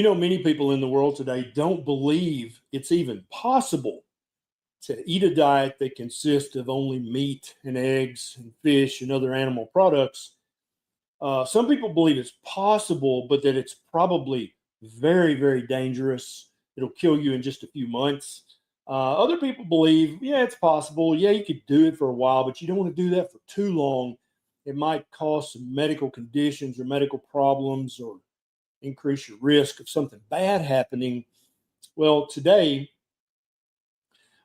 Many people in the world today don't believe it's even possible to eat a diet that consists of only meat and eggs and fish and other animal products. Some people believe it's possible, but that it's probably very, very dangerous. It'll kill you in just a few months. Other people believe, yeah, it's possible. Yeah, you could do it for a while, but you don't want to do that for too long. It might cause some medical conditions or medical problems or increase your risk of something bad happening. Well, today,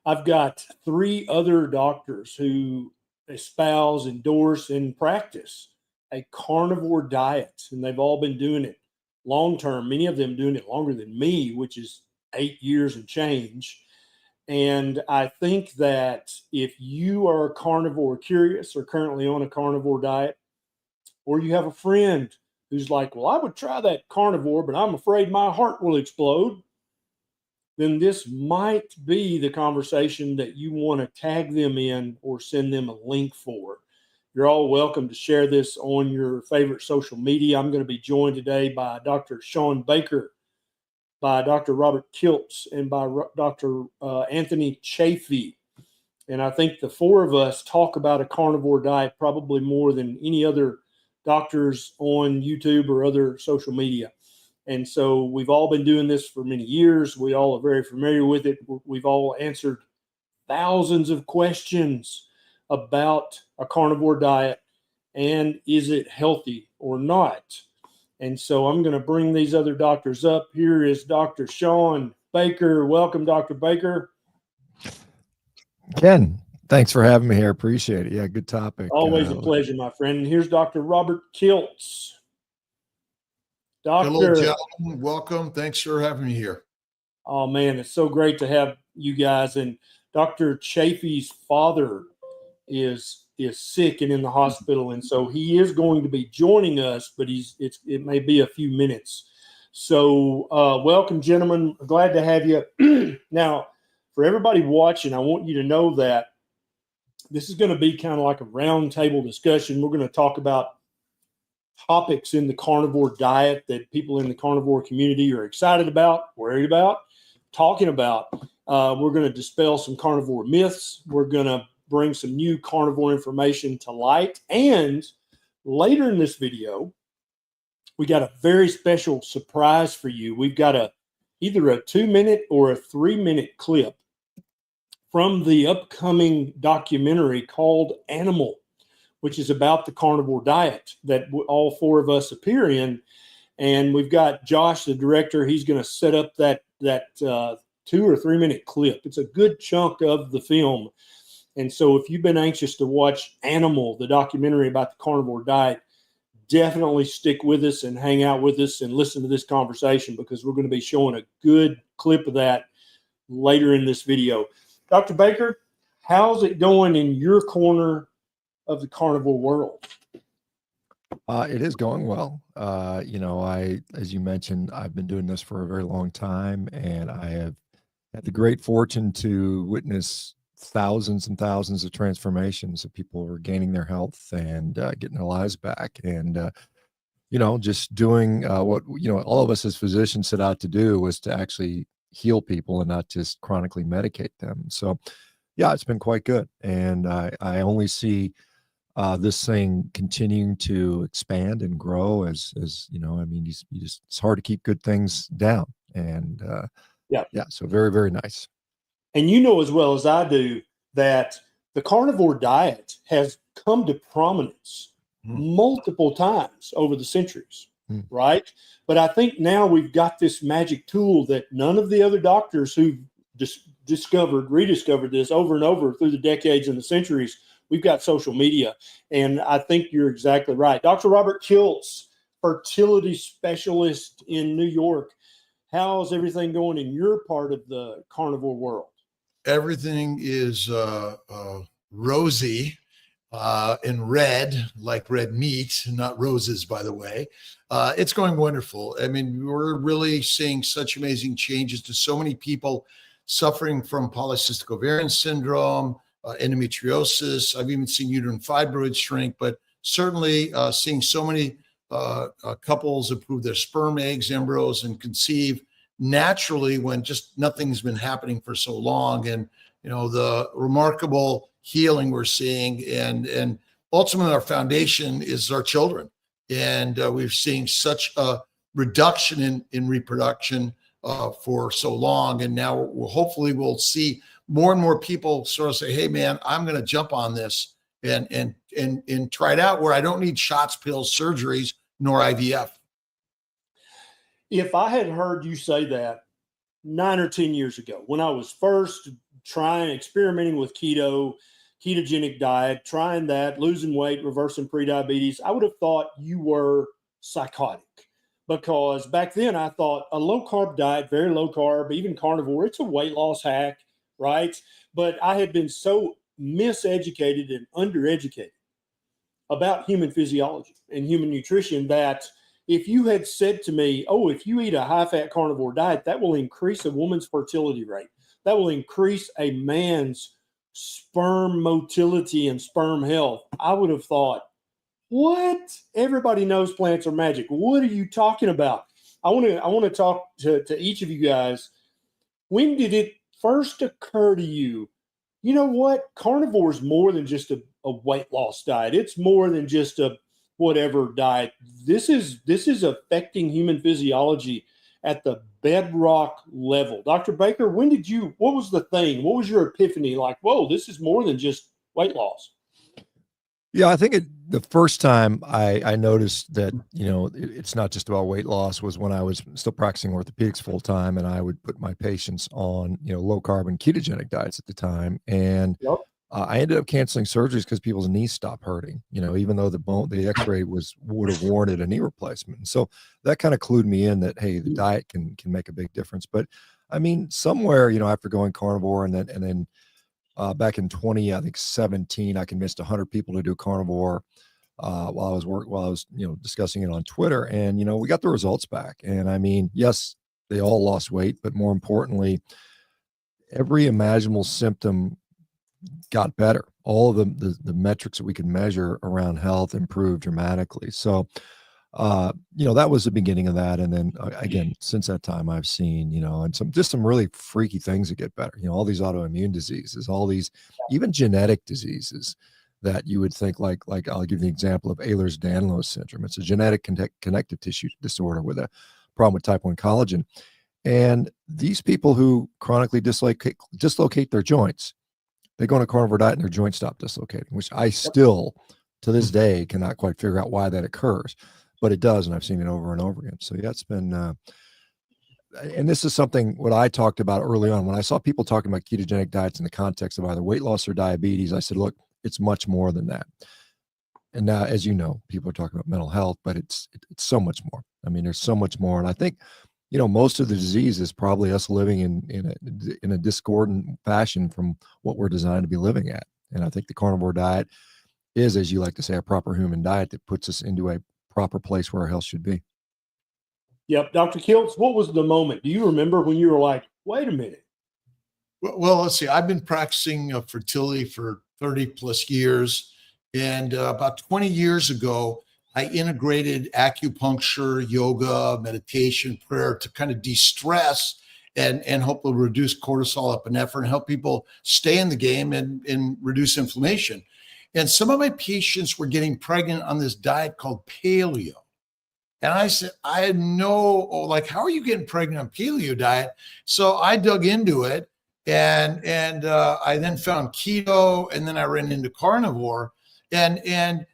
I've got 3 other doctors who espouse, endorse, and practice a carnivore diet, and they've all been doing it long term. Many of them doing it longer than me, which is 8 years and change. And I think that if you are a carnivore curious or currently on a carnivore diet, or you have a friend who's like, well, I would try that carnivore, but I'm afraid my heart will explode, then this might be the conversation that you want to tag them in or send them a link for. You're all welcome to share this on your favorite social media. I'm going to be joined today by Dr. Shawn Baker, by Dr. Robert Kiltz, and by Dr. Anthony Chaffee. And I think the 4 of us talk about a carnivore diet probably more than any other doctors on YouTube or other social media. And so we've all been doing this for many years. We all are very familiar with it. We've all answered thousands of questions about a carnivore diet and is it healthy or not. And so I'm going to bring these other doctors up. Here is Dr. Shawn Baker. Welcome, Dr. Baker. Ken, thanks for having me here. Appreciate it. Yeah, good topic. Always a pleasure, my friend. And here's Dr. Robert Kiltz. Hello, gentlemen. Welcome. Thanks for having me here. Oh, man, it's so great to have you guys. And Dr. Chaffee's father is sick and in the hospital, and so he is going to be joining us, but it may be a few minutes. So welcome, gentlemen. Glad to have you. Now, for everybody watching, I want you to know that this is going to be kind of like a roundtable discussion. We're going to talk about topics in the carnivore diet that people in the carnivore community are excited about, worried about, talking about. We're going to dispel some carnivore myths. We're going to bring some new carnivore information to light. And later in this video, we got a very special surprise for you. We've got either a 2-minute or a 3-minute clip from the upcoming documentary called Animal, which is about the carnivore diet that all 4 of us appear in. And we've got Josh, the director. He's going to set up that 2 or 3-minute clip. It's a good chunk of the film. And so if you've been anxious to watch Animal, the documentary about the carnivore diet, definitely stick with us and hang out with us and listen to this conversation, because we're going to be showing a good clip of that later in this video. Dr. Baker, how's it going in your corner of the carnivore world? It is going well. As you mentioned, I've been doing this for a very long time, and I have had the great fortune to witness thousands and thousands of transformations of people regaining their health and getting their lives back. And, just doing what, all of us as physicians set out to do was to actually heal people and not just chronically medicate them. So, yeah, it's been quite good. And I only see this thing continuing to expand and grow as it's hard to keep good things down. And so very, very nice. And you know as well as I do that the carnivore diet has come to prominence multiple times over the centuries, right? But I think now we've got this magic tool that none of the other doctors who've rediscovered this over and over through the decades and the centuries, we've got social media. And I think you're exactly right. Dr. Robert Kiltz, fertility specialist in New York. How's everything going in your part of the carnivore world? Everything is rosy and red, like red meat, not roses, by the way. It's going wonderful. I mean, we're really seeing such amazing changes to so many people suffering from polycystic ovarian syndrome, endometriosis. I've even seen uterine fibroids shrink, but certainly seeing so many couples improve their sperm, eggs, embryos, and conceive naturally when just nothing's been happening for so long. And, the remarkable healing we're seeing, and ultimately our foundation is our children. And we've seen such a reduction in reproduction for so long. And now hopefully we'll see more and more people sort of say, hey man, I'm going to jump on this and try it out where I don't need shots, pills, surgeries, nor IVF. If I had heard you say that 9 or 10 years ago, when I was first experimenting with ketogenic diet, trying that, losing weight, reversing prediabetes, I would have thought you were psychotic, because back then I thought a low carb diet, very low carb, even carnivore, it's a weight loss hack, right? But I had been so miseducated and undereducated about human physiology and human nutrition that if you had said to me, oh, if you eat a high-fat carnivore diet, that will increase a woman's fertility rate, that will increase a man's sperm motility and sperm health, I would have thought, what? Everybody knows plants are magic. What are you talking about? I want to talk to each of you guys. When did it first occur to you, you know what? Carnivore is more than just a weight loss diet. It's more than just a whatever diet. This is affecting human physiology at the bedrock level. Dr. Baker, what was the thing? What was your epiphany? Like, whoa, this is more than just weight loss. Yeah, I think the first time I noticed that, it's not just about weight loss was when I was still practicing orthopedics full time, and I would put my patients on, low carbon ketogenic diets at the time. And Yep. I ended up canceling surgeries because people's knees stopped hurting, even though the x-ray would have warranted a knee replacement. And so that kind of clued me in that, hey, the diet can make a big difference. But I mean, somewhere, after going carnivore and then back in 2017, I convinced 100 people to do carnivore while I was discussing it on Twitter, and we got the results back. And I mean, yes, they all lost weight, but more importantly, every imaginable symptom got better. All of the metrics that we could measure around health improved dramatically. So that was the beginning of that. And then again, since that time, I've seen, and some really freaky things that get better, all these autoimmune diseases, all these, even genetic diseases that you would think like I'll give you the example of Ehlers-Danlos syndrome. It's a genetic connective tissue disorder with a problem with type 1 collagen. And these people who chronically dislocate their joints, they go on a carnivore diet and their joints stop dislocating, which I still to this day cannot quite figure out why that occurs. But it does, and I've seen it over and over again. So yeah, it's been, and this is something what I talked about early on when I saw people talking about ketogenic diets in the context of either weight loss or diabetes. I said, look, it's much more than that. And now, as you know, people are talking about mental health, but it's so much more. I mean, there's so much more, and I think most of the disease is probably us living in a discordant fashion from what we're designed to be living at. And I think the carnivore diet is, as you like to say, a proper human diet that puts us into a proper place where our health should be. Yep. Dr. Kiltz, what was the moment? Do you remember when you were like, wait a minute? Well, let's see. I've been practicing fertility for 30 plus years. And about 20 years ago, I integrated acupuncture, yoga, meditation, prayer to kind of de-stress and hopefully reduce cortisol, epinephrine, and help people stay in the game and reduce inflammation. And some of my patients were getting pregnant on this diet called paleo. And I said, I had how are you getting pregnant on paleo diet? So I dug into it and I then found keto, and then I ran into carnivore. And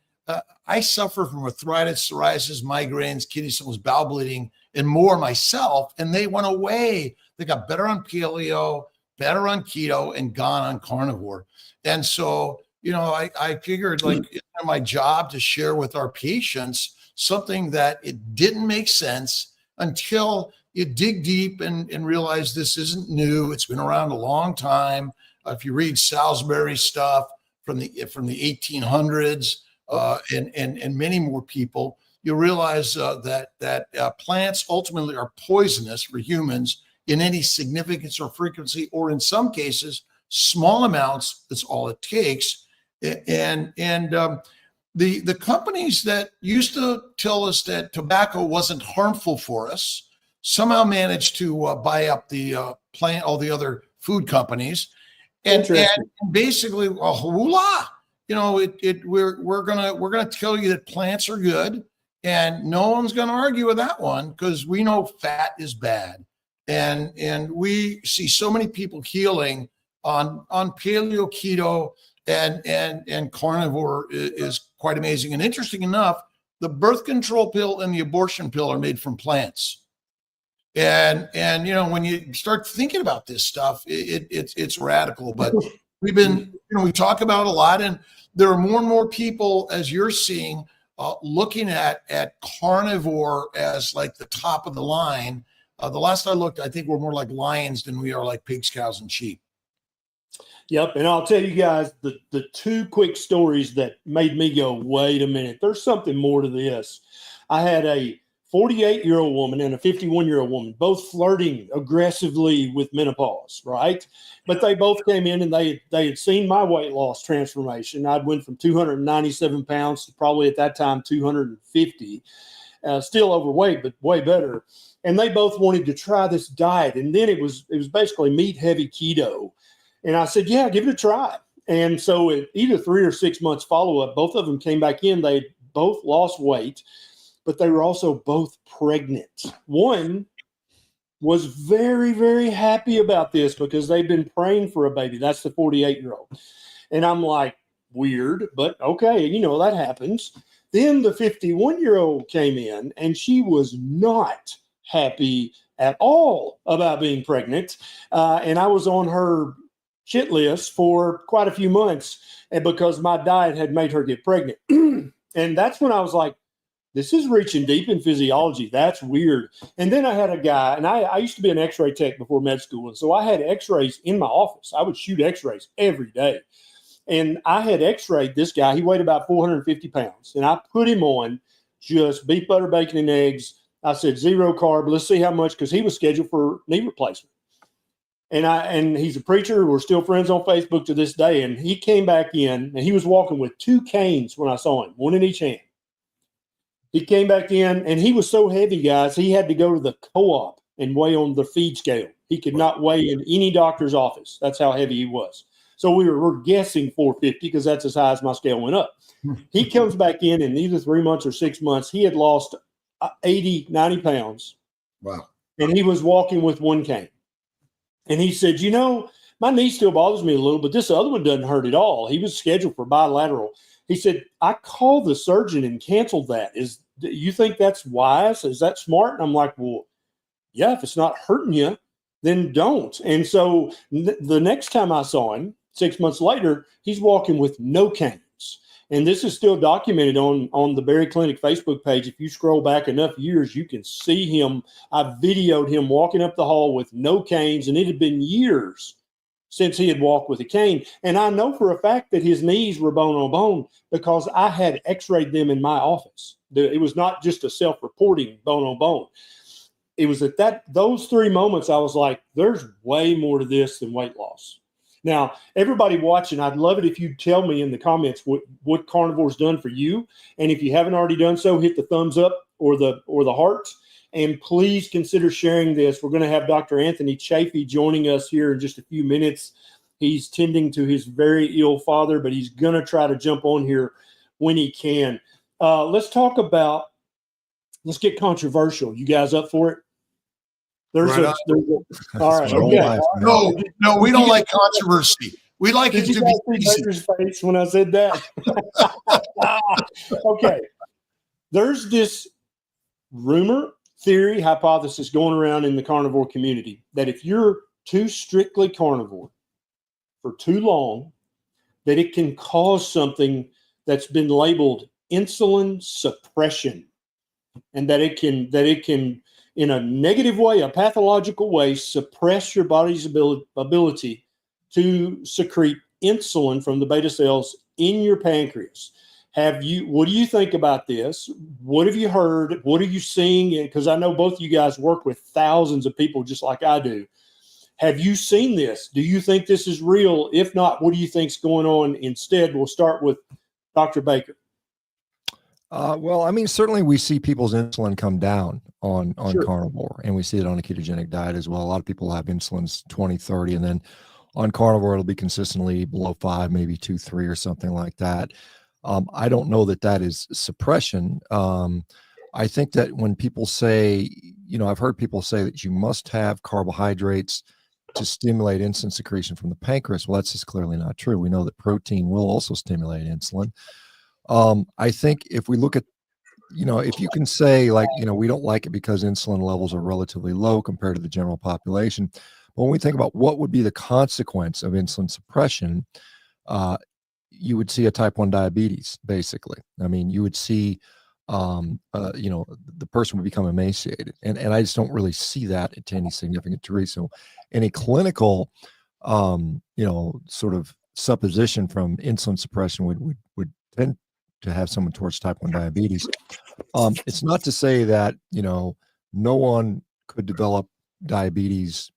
I suffer from arthritis, psoriasis, migraines, kidney stones, bowel bleeding, and more myself. And they went away. They got better on paleo, better on keto, and gone on carnivore. And so, I figured it's my job to share with our patients something that it didn't make sense until you dig deep and realize this isn't new. It's been around a long time. If you read Salisbury stuff from the 1800s and many more people, you'll realize that plants ultimately are poisonous for humans in any significance or frequency, or in some cases, small amounts. That's all it takes. And the companies that used to tell us that tobacco wasn't harmful for us somehow managed to buy up the plant, all the other food companies, and basically, hoolah, we're gonna tell you that plants are good, and no one's gonna argue with that one because we know fat is bad, and we see so many people healing on paleo, keto, and carnivore is quite amazing. And interesting enough, the birth control pill and the abortion pill are made from plants. And when you start thinking about this stuff, it's radical. But we've been, we talk about it a lot, and there are more and more people, as you're seeing, looking at carnivore as like the top of the line. The last I looked, I think we're more like lions than we are like pigs, cows, and sheep. Yep. And I'll tell you guys the two quick stories that made me go, wait a minute, there's something more to this. I had a 48-year-old woman and a 51-year-old woman, both flirting aggressively with menopause, right? But they both came in and they had seen my weight loss transformation. I'd went from 297 pounds to probably at that time 250, still overweight, but way better. And they both wanted to try this diet. And then it was basically meat heavy keto. And I said, yeah, give it a try. And so at either 3 or 6 months follow-up, both of them came back in. They both lost weight, but they were also both pregnant. One was very, very happy about this because they've been praying for a baby. That's the 48-year-old. And I'm like, weird, but okay, that happens. Then the 51-year-old came in, and she was not happy at all about being pregnant. And I was on her shit list for quite a few months, and because my diet had made her get pregnant. And that's when I was like, this is reaching deep in physiology. That's weird. And then I had a guy, and I used to be an x-ray tech before med school. And so I had x-rays in my office. I would shoot x-rays every day. And I had x-rayed this guy. He weighed about 450 pounds. And I put him on just beef, butter, bacon, and eggs. I said, 0 carb. Let's see how much, because he was scheduled for knee replacement. And he's a preacher. We're still friends on Facebook to this day. And he came back in, and he was walking with 2 canes when I saw him, one in each hand. He came back in, and he was so heavy, guys, he had to go to the co-op and weigh on the feed scale. He could not weigh in any doctor's office. That's how heavy he was. So we're guessing 450 because that's as high as my scale went up. He comes back in either 3 months or 6 months, he had lost 80, 90 pounds. Wow. And he was walking with 1 cane. And he said, my knee still bothers me a little, but this other one doesn't hurt at all. He was scheduled for bilateral. He said, I called the surgeon and canceled that. Do you think that's wise? Is that smart? And I'm like, well, yeah, if it's not hurting you, then don't. And so the next time I saw him, 6 months later, he's walking with no canes. And this is still documented on the Berry Clinic Facebook page. If you scroll back enough years, you can see him. I videoed him walking up the hall with no canes, and it had been years since he had walked with a cane. And I know for a fact that his knees were bone on bone because I had x-rayed them in my office. It was not just a self-reporting bone on bone. It was at those 3 moments I was like, there's way more to this than weight loss. Now, everybody watching, I'd love it if you tell me in the comments what carnivore's done for you. And if you haven't already done so, hit the thumbs up or the heart. And please consider sharing this. We're going to have Dr. Anthony Chaffee joining us here in just a few minutes. He's tending to his very ill father, but he's going to try to jump on here when he can. Let's get controversial. You guys up for it? All right. Okay. No, we don't like controversy. We like it to be easy. Baker's face when I said that. Okay. There's this rumor, theory, hypothesis going around in the carnivore community that if you're too strictly carnivore for too long, that it can cause something that's been labeled insulin suppression, and that it can in a negative way, a pathological way, suppress your body's ability to secrete insulin from the beta cells in your pancreas. What do you think about this? What have you heard? What are you seeing? Because I know both of you guys work with thousands of people just like I do. Have you seen this? Do you think this is real? If not, what do you think's going on instead? We'll start with Dr. Baker. Well, I mean, certainly we see people's insulin come down on Sure. carnivore, and we see it on a ketogenic diet as well. A lot of people have insulins 20, 30, and then on carnivore, it'll be consistently below 5, maybe 2, 3 or something like that. I don't know that that is suppression. I think that when people say, I've heard people say that you must have carbohydrates to stimulate insulin secretion from the pancreas. Well, that's just clearly not true. We know that protein will also stimulate insulin. I think if we look at, if you can say like, we don't like it because insulin levels are relatively low compared to the general population. But when we think about what would be the consequence of insulin suppression, you would see a type 1 diabetes, basically. I mean, you would see, the person would become emaciated. And I just don't really see that to any significant degree. So any clinical, sort of supposition from insulin suppression would tend to have someone towards type 1 diabetes. It's not to say that, no one could develop diabetes,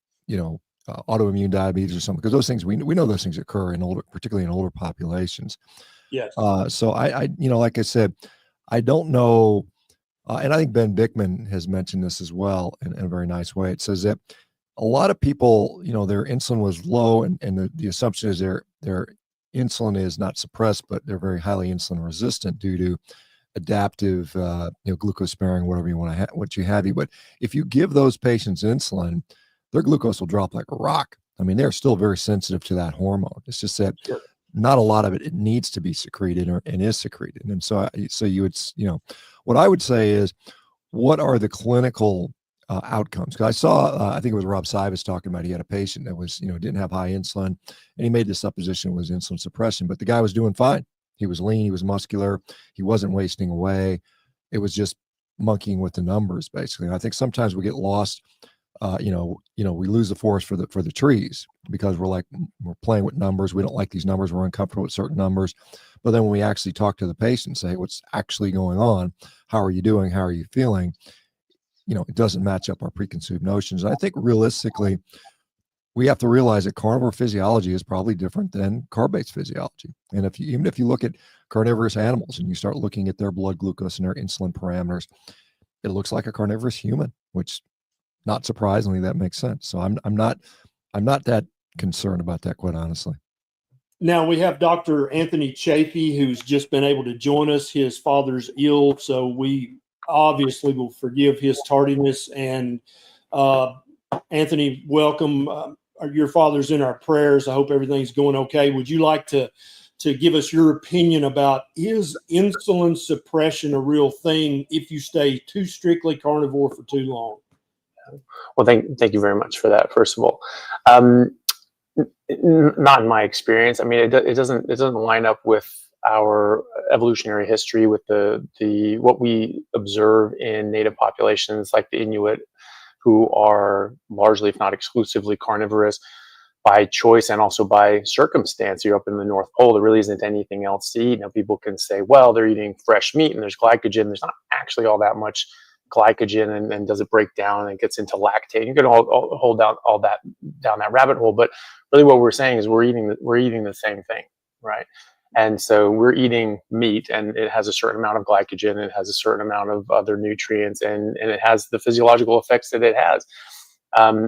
autoimmune diabetes or something, because those things, we know those things occur particularly in older populations. Yes. So I like I said, I don't know. And I think Ben Bickman has mentioned this as well in a very nice way. It says that a lot of people, their insulin was low, and the assumption is their insulin is not suppressed, but they're very highly insulin resistant due to adaptive, glucose sparing, whatever you want to what you have. But if you give those patients insulin, their glucose will drop like a rock. I mean, they're still very sensitive to that hormone. It's just that Sure. not a lot of it needs to be secreted and is secreted. And so you would, what I would say is, what are the clinical outcomes? Because I saw, I think it was Rob Sivas talking about, he had a patient that was, didn't have high insulin, and he made the supposition it was insulin suppression, but the guy was doing fine. He was lean, he was muscular, he wasn't wasting away. It was just monkeying with the numbers, basically. And I think sometimes we get lost. We lose the forest for the trees, because we're playing with numbers. We don't like these numbers. We're uncomfortable with certain numbers. But then when we actually talk to the patient and say, what's actually going on? How are you doing? How are you feeling? It doesn't match up our preconceived notions. And I think realistically, we have to realize that carnivore physiology is probably different than carb-based physiology. And even if you look at carnivorous animals and you start looking at their blood glucose and their insulin parameters, it looks like a carnivorous human, which, not surprisingly, that makes sense. So I'm not that concerned about that, quite honestly. Now we have Dr. Anthony Chaffee, who's just been able to join us. His father's ill, so we obviously will forgive his tardiness. And Anthony, welcome. Your father's in our prayers. I hope everything's going okay. Would you like to give us your opinion about, is insulin suppression a real thing if you stay too strictly carnivore for too long? Well, thank you very much for that, first of all. Not in my experience. I mean, it doesn't line up with our evolutionary history, with the what we observe in native populations like the Inuit, who are largely, if not exclusively, carnivorous by choice and also by circumstance. You're up in the North Pole, there really isn't anything else to eat. Now, people can say, well, they're eating fresh meat and there's glycogen. There's not actually all that much glycogen, and does it break down and it gets into lactate? You can hold down all that down that rabbit hole, but really what we're saying is we're eating the same thing, right? And so we're eating meat, and it has a certain amount of glycogen, it has a certain amount of other nutrients, and it has the physiological effects that it has.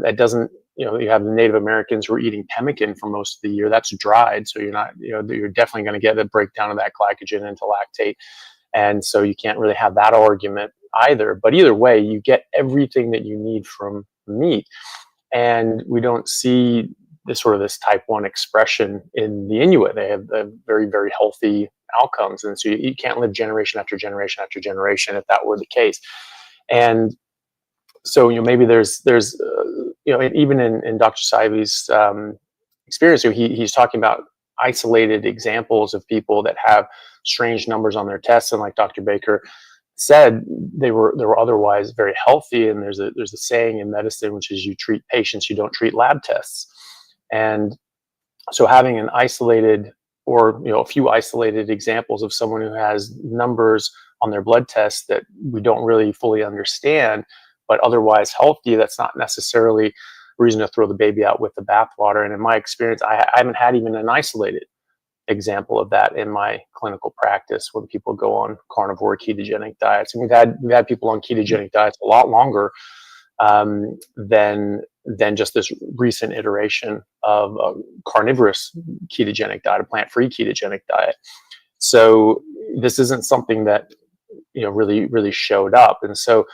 It doesn't, you have the Native Americans who are eating pemmican for most of the year. That's dried, so you're definitely going to get a breakdown of that glycogen into lactate, and so you can't really have that argument either. But either way, you get everything that you need from meat, and we don't see this type 1 expression in the Inuit. They have very, very healthy outcomes, and so you can't live generation after generation after generation if that were the case. And so maybe there's even in Dr. Sivey's experience, he's talking about isolated examples of people that have strange numbers on their tests, and like Dr. Baker said, they were otherwise very healthy. And there's a saying in medicine, which is, you treat patients, you don't treat lab tests. And so having an isolated, or a few isolated examples of someone who has numbers on their blood tests that we don't really fully understand, but otherwise healthy, that's not necessarily a reason to throw the baby out with the bathwater. And in my experience, I haven't had even an isolated example of that in my clinical practice when people go on carnivore ketogenic diets. And we've had people on ketogenic diets a lot longer than just this recent iteration of a carnivorous ketogenic diet, a plant-free ketogenic diet. So this isn't something that really showed up. And so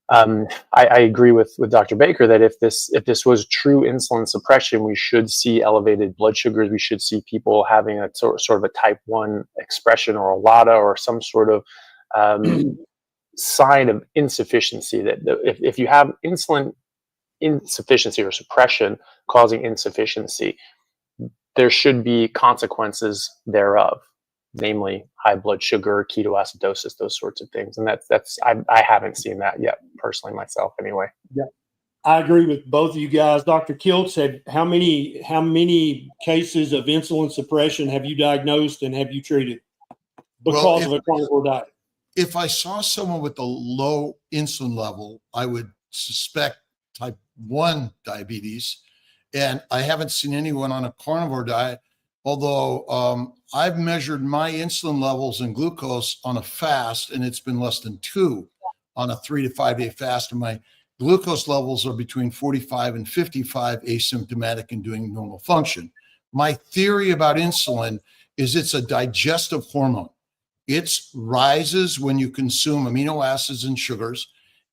I agree with Dr. Baker that if this was true insulin suppression, we should see elevated blood sugars. We should see people having a sort of a type 1 expression or a LADA or some sort of sign of insufficiency. That if you have insulin insufficiency or suppression causing insufficiency, there should be consequences thereof, namely high blood sugar, ketoacidosis, those sorts of things. And I haven't seen that yet personally myself anyway. Yeah, I agree with both of you guys. Dr. Kiltz, how many cases of insulin suppression have you diagnosed and have you treated because of a carnivore diet? If I saw someone with a low insulin level, I would suspect type 1 diabetes. And I haven't seen anyone on a carnivore diet, although I've measured my insulin levels and glucose on a fast, and it's been less than 2 on a 3 to 5 day fast. And my glucose levels are between 45 and 55, asymptomatic and doing normal function. My theory about insulin is it's a digestive hormone. It rises when you consume amino acids and sugars,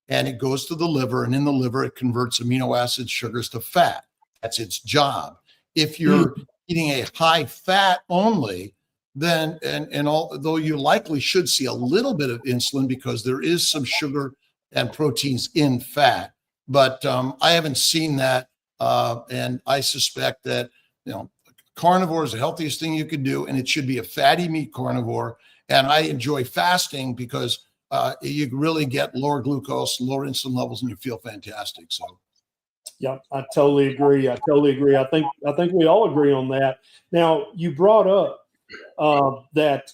and it goes to the liver, and in the liver, it converts amino acids, sugars to fat. That's its job. If you're eating a high fat only, then, and although you likely should see a little bit of insulin because there is some sugar and proteins in fat, but I haven't seen that. And I suspect that, carnivore is the healthiest thing you could do, and it should be a fatty meat carnivore. And I enjoy fasting because you really get lower glucose, lower insulin levels, and you feel fantastic. So, yeah, I totally agree. I think we all agree on that. Now, you brought up that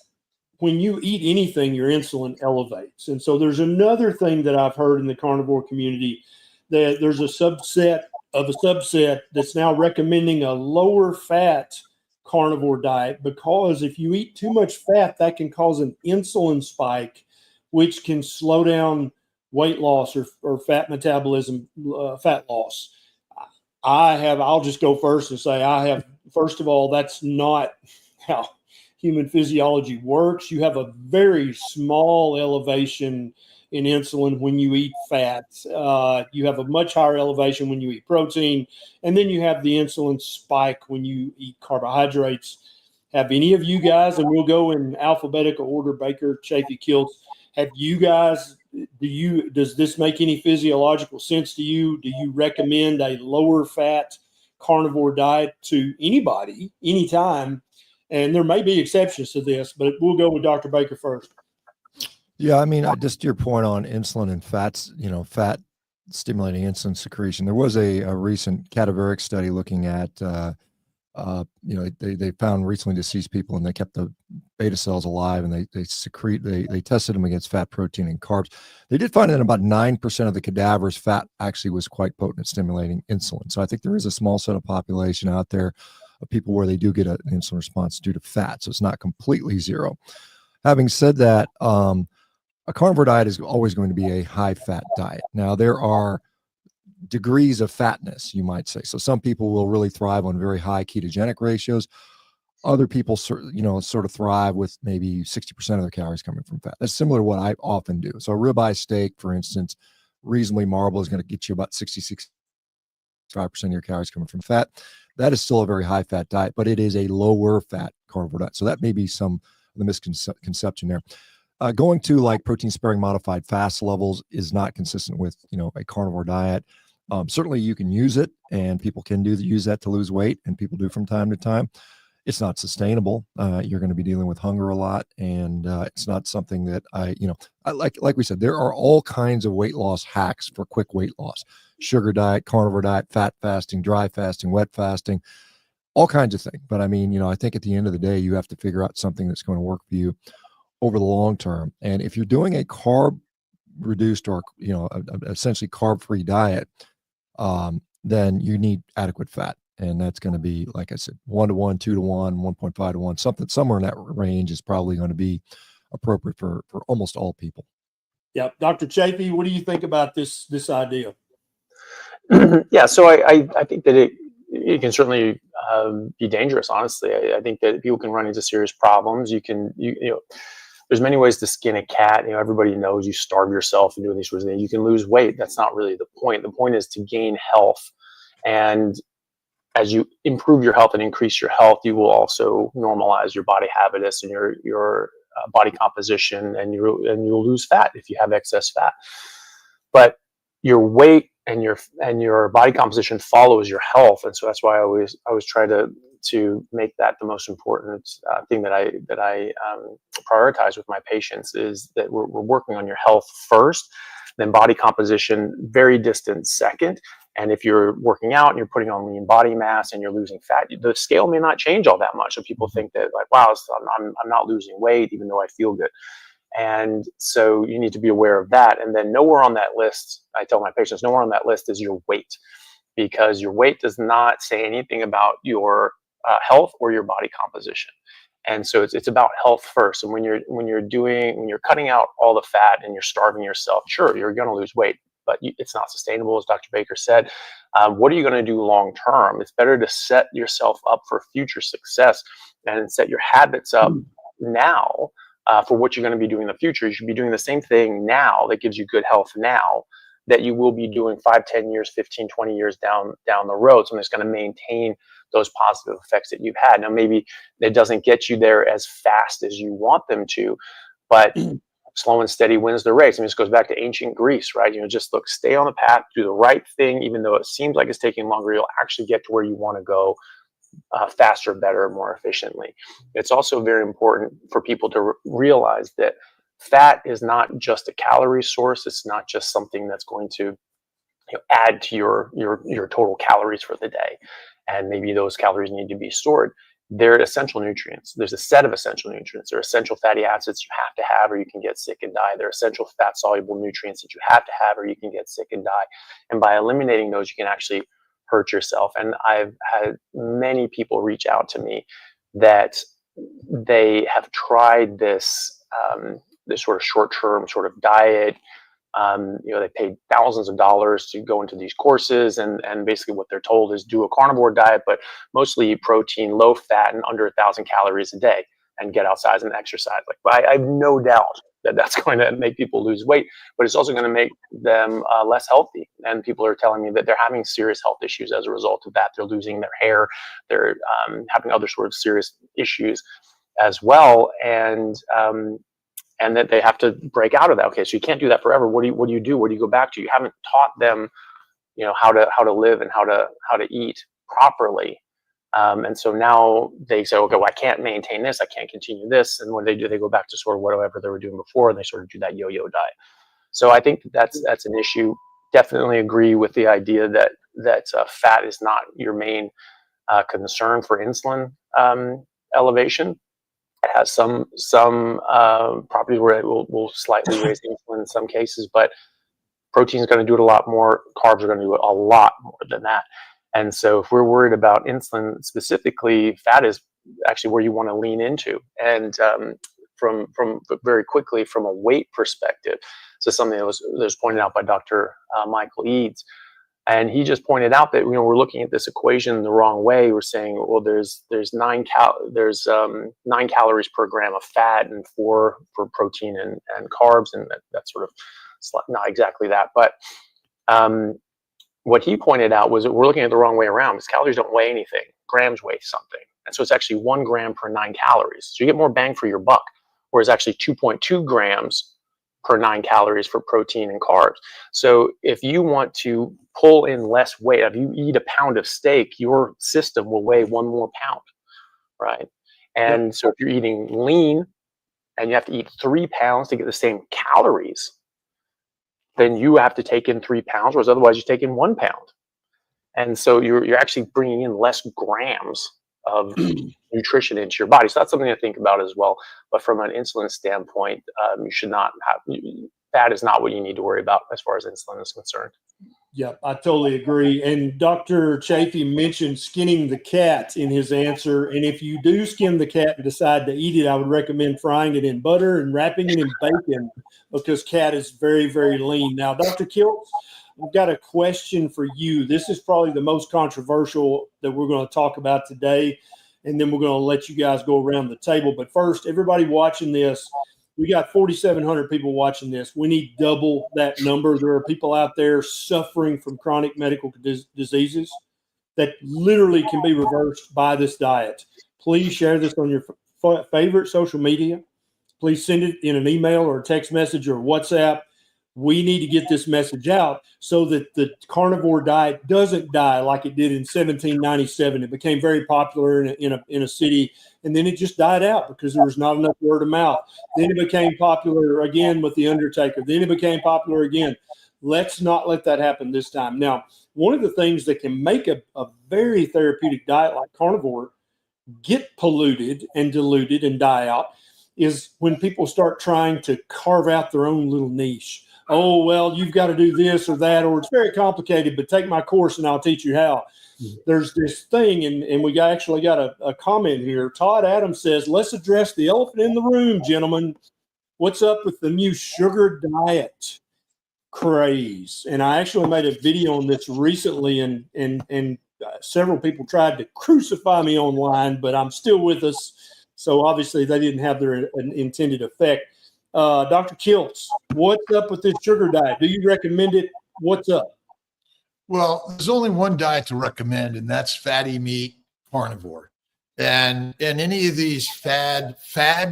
when you eat anything, your insulin elevates, and so there's another thing that I've heard in the carnivore community, that there's a subset that's now recommending a lower fat carnivore diet, because if you eat too much fat, that can cause an insulin spike, which can slow down weight loss or fat metabolism, fat loss. I'll just go first and say first of all, that's not how human physiology works. You have a very small elevation in insulin when you eat fat. You have a much higher elevation when you eat protein, and then you have the insulin spike when you eat carbohydrates. Have any of you guys, and we'll go in alphabetical order, Baker, Chaffee, Kiltz, have you guys, does this make any physiological sense to you? Do you recommend a lower fat carnivore diet to anybody, anytime? And there may be exceptions to this, but we'll go with Dr. Baker first. Yeah, I mean, just to your point on insulin and fats, fat stimulating insulin secretion. There was a recent cadaveric study looking at, they found recently deceased people, and they kept the beta cells alive, and they tested them against fat, protein, and carbs. They did find that in about 9% of the cadavers, fat actually was quite potent at stimulating insulin. So I think there is a small set of population out there of people where they do get an insulin response due to fat. So it's not completely zero. Having said that, a carnivore diet is always going to be a high fat diet. Now, there are degrees of fatness, you might say. So some people will really thrive on very high ketogenic ratios. Other people, sort of thrive with maybe 60% of their calories coming from fat. That's similar to what I often do. So a ribeye steak, for instance, reasonably marble, is going to get you about 65% of your calories coming from fat. That is still a very high fat diet, but it is a lower fat carnivore diet. So that may be some of the misconception there. Going to like protein sparing modified fast levels is not consistent with, a carnivore diet. Certainly you can use it, and people can use that to lose weight, and people do from time to time. It's not sustainable. You're going to be dealing with hunger a lot, and it's not something that like we said, there are all kinds of weight loss hacks for quick weight loss: sugar diet, carnivore diet, fat fasting, dry fasting, wet fasting, all kinds of things. But I mean, I think at the end of the day, you have to figure out something that's going to work for you over the long term. And if you're doing a carb reduced or, essentially carb free diet, then you need adequate fat. And that's going to be, like I said, 1-to-1, 2-to-1, 1.5-to-1, somewhere in that range is probably going to be appropriate for almost all people. Yeah. Dr. Chaffee, what do you think about this idea? Yeah, so I think that it can certainly be dangerous. Honestly, I think that people can run into serious problems. You know, there's many ways to skin a cat. You know, everybody knows you starve yourself and doing these sorts of things. You can lose weight. That's not really the point. The point is to gain health, and as you improve your health and increase your health, you will also normalize your body habitus and your body composition, and you'll lose fat if you have excess fat. But your weight and your body composition follows your health, and so that's why I always try to make that the most important thing that I prioritize with my patients, is that we're working on your health first, then body composition very distant second. And if you're working out and you're putting on lean body mass and you're losing fat, the scale may not change all that much. So people think that, like, wow, I'm not losing weight even though I feel good. And so you need to be aware of that. And then nowhere on that list, I tell my patients, nowhere on that list is your weight, because your weight does not say anything about your health or your body composition. And so it's about health first. And when you're cutting out all the fat and you're starving yourself, sure, you're going to lose weight, but it's not sustainable, as Dr. Baker said. What are you going to do long term? It's better to set yourself up for future success and set your habits up now for what you're going to be doing in the future. You should be doing the same thing now that gives you good health now that you will be doing 5, 10 years, 15, 20 years down the road. So it's going to maintain those positive effects that you've had. Now, maybe it doesn't get you there as fast as you want them to, but slow and steady wins the race. I mean, this goes back to ancient Greece, right? You know, just look, stay on the path, do the right thing, even though it seems like it's taking longer, you'll actually get to where you want to go faster, better, more efficiently. It's also very important for people to realize that fat is not just a calorie source. It's not just something that's going to add to your total calories for the day. And maybe those calories need to be stored. They're essential nutrients. There's a set of essential nutrients. They're essential fatty acids you have to have or you can get sick and die. They're essential fat-soluble nutrients that you have to have or you can get sick and die. And by eliminating those, you can actually hurt yourself. And I've had many people reach out to me that they have tried this sort of short-term sort of diet. They paid thousands of dollars to go into these courses, and basically what they're told is do a carnivore diet, but mostly eat protein, low fat, and under 1,000 calories a day, and get outside and exercise. Like, I have no doubt that that's going to make people lose weight, but it's also going to make them less healthy. And people are telling me that they're having serious health issues as a result of that. They're losing their hair, they're having other sort of serious issues as well, and that they have to break out of that. Okay, so you can't do that forever. What do you do? Where do you go back to? You haven't taught them, how to live and how to eat properly. And so now they say, okay, well, I can't maintain this. I can't continue this. And when they do, they go back to sort of whatever they were doing before, and they sort of do that yo-yo diet. So I think that's an issue. Definitely agree with the idea that fat is not your main concern for insulin elevation. It has some properties where it will slightly raise insulin in some cases, but protein is going to do it a lot more. Carbs are going to do it a lot more than that. And so if we're worried about insulin specifically, fat is actually where you want to lean into. And from very quickly from a weight perspective, so something that was pointed out by Dr. Michael Eads. And he just pointed out that we're looking at this equation the wrong way. We're saying, well, there's 9 calories per gram of fat and 4 for protein and carbs, and that's sort of not exactly that. But what he pointed out was that we're looking at it the wrong way around, because calories don't weigh anything. Grams weigh something, and so it's actually 1 gram per 9 calories. So you get more bang for your buck, whereas actually 2.2 grams per 9 calories for protein and carbs. So if you want to pull in less weight, if you eat a pound of steak, your system will weigh 1 more pound, right? And so if you're eating lean and you have to eat 3 pounds to get the same calories, then you have to take in 3 pounds, whereas otherwise you take in 1 pound. And so you're actually bringing in less grams of nutrition into your body. So that's something to think about as well. But from an insulin standpoint, you should not have, fat is not what you need to worry about as far as insulin is concerned. Yeah, I totally agree. And Dr. Chaffee mentioned skinning the cat in his answer. And if you do skin the cat and decide to eat it, I would recommend frying it in butter and wrapping it in bacon, because cat is very, very lean. Now, Dr. Kiltz, I've got a question for you. This is probably the most controversial that we're going to talk about today. And then we're going to let you guys go around the table. But first, everybody watching this, we got 4,700 people watching this. We need double that number. There are people out there suffering from chronic medical diseases that literally can be reversed by this diet. Please share this on your favorite social media. Please send it in an email or a text message or WhatsApp. We need to get this message out so that the carnivore diet doesn't die like it did in 1797. It became very popular in a city, and then it just died out because there was not enough word of mouth. Then it became popular again with The Undertaker. Then it became popular again. Let's not let that happen this time. Now, one of the things that can make a very therapeutic diet like carnivore get polluted and diluted and die out is when people start trying to carve out their own little niche. Oh, well, you've got to do this or that, or it's very complicated, but take my course and I'll teach you how. There's this thing, and we actually got a comment here. Todd Adams says, let's address the elephant in the room, gentlemen. What's up with the new sugar diet craze? And I actually made a video on this recently, and several people tried to crucify me online, but I'm still with us. So obviously they didn't have their intended effect. Dr. Kiltz, what's up with this sugar diet? Do you recommend it? What's up? Well, there's only one diet to recommend, and that's fatty meat carnivore. And any of these fad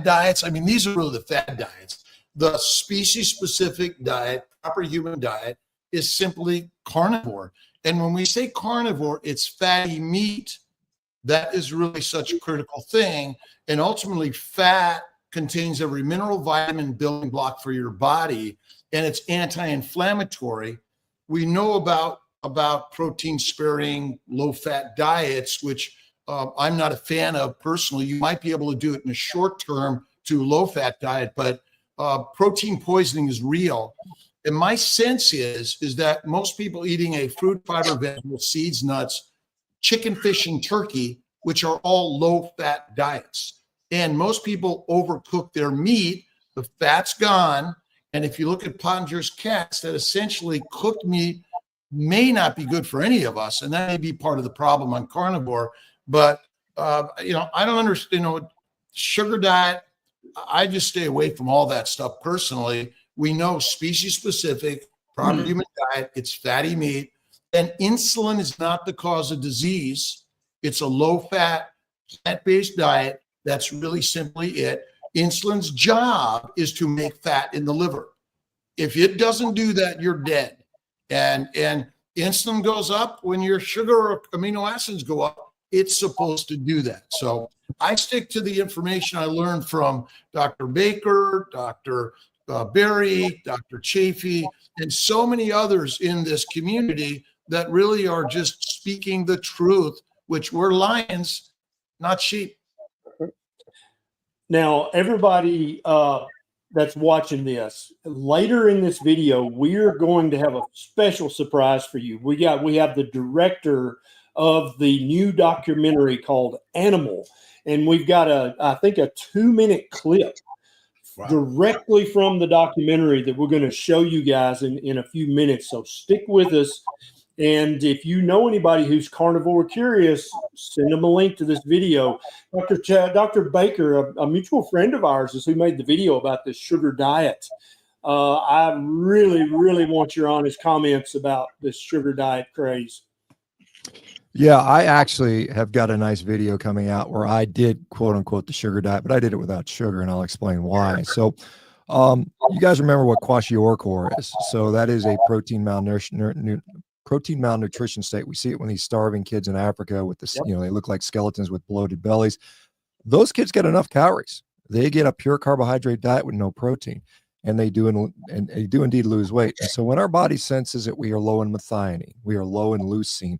diets, I mean, these are really the fad diets. The species-specific diet, proper human diet, is simply carnivore. And when we say carnivore, it's fatty meat. That is really such a critical thing. And ultimately, fat contains every mineral, vitamin, building block for your body, and it's anti-inflammatory. We know about protein-sparing, low-fat diets, which I'm not a fan of personally. You might be able to do it in the short term to low-fat diet, but protein poisoning is real. And my sense is that most people eating a fruit, fiber, vegetable, seeds, nuts, chicken, fish, and turkey, which are all low-fat diets. And most people overcook their meat, the fat's gone. And if you look at Pottinger's cats, that essentially cooked meat may not be good for any of us. And that may be part of the problem on carnivore. But, I don't understand, sugar diet, I just stay away from all that stuff personally. We know species-specific, proper human diet, it's fatty meat. And insulin is not the cause of disease. It's a low-fat, plant-based diet. That's really simply it. Insulin's job is to make fat in the liver. If it doesn't do that, you're dead. And insulin goes up when your sugar or amino acids go up. It's supposed to do that. So I stick to the information I learned from Dr. Baker, Dr. Berry, Dr. Chaffee, and so many others in this community that really are just speaking the truth, which we're lions, not sheep. Now, everybody that's watching this, later in this video, we're going to have a special surprise for you. We have the director of the new documentary called Animal, and we've got I think a 2-minute clip directly from the documentary that we're going to show you guys in a few minutes. So stick with us. And if you know anybody who's carnivore curious, send them a link to this video. Dr. Baker, a mutual friend of ours, is who made the video about this sugar diet. I really, really want your honest comments about this sugar diet craze. Yeah, I actually have got a nice video coming out where I did quote unquote the sugar diet, but I did it without sugar, and I'll explain why. So you guys remember what kwashiorkor is. So that is a protein malnutrition state. We see it when these starving kids in Africa with this, they look like skeletons with bloated bellies. Those kids get enough calories. They get a pure carbohydrate diet with no protein, and they do indeed lose weight. And so when our body senses that we are low in methionine, we are low in leucine,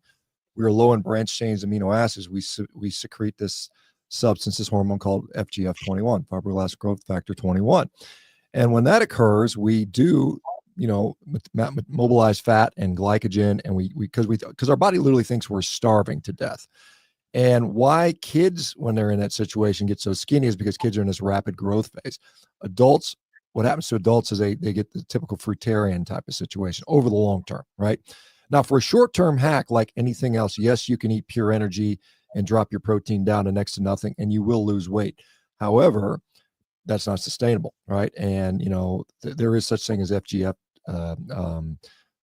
we are low in branched chains amino acids, we secrete this substance, this hormone called FGF21, fibroblast growth factor 21. And when that occurs, we do mobilize fat and glycogen, and because our body literally thinks we're starving to death. And why kids, when they're in that situation, get so skinny is because kids are in this rapid growth phase. Adults, what happens to adults is they get the typical fruitarian type of situation over the long term, right? Now, for a short-term hack, like anything else, yes, you can eat pure energy and drop your protein down to next to nothing, and you will lose weight. However, that's not sustainable, right? And there is such thing as FGF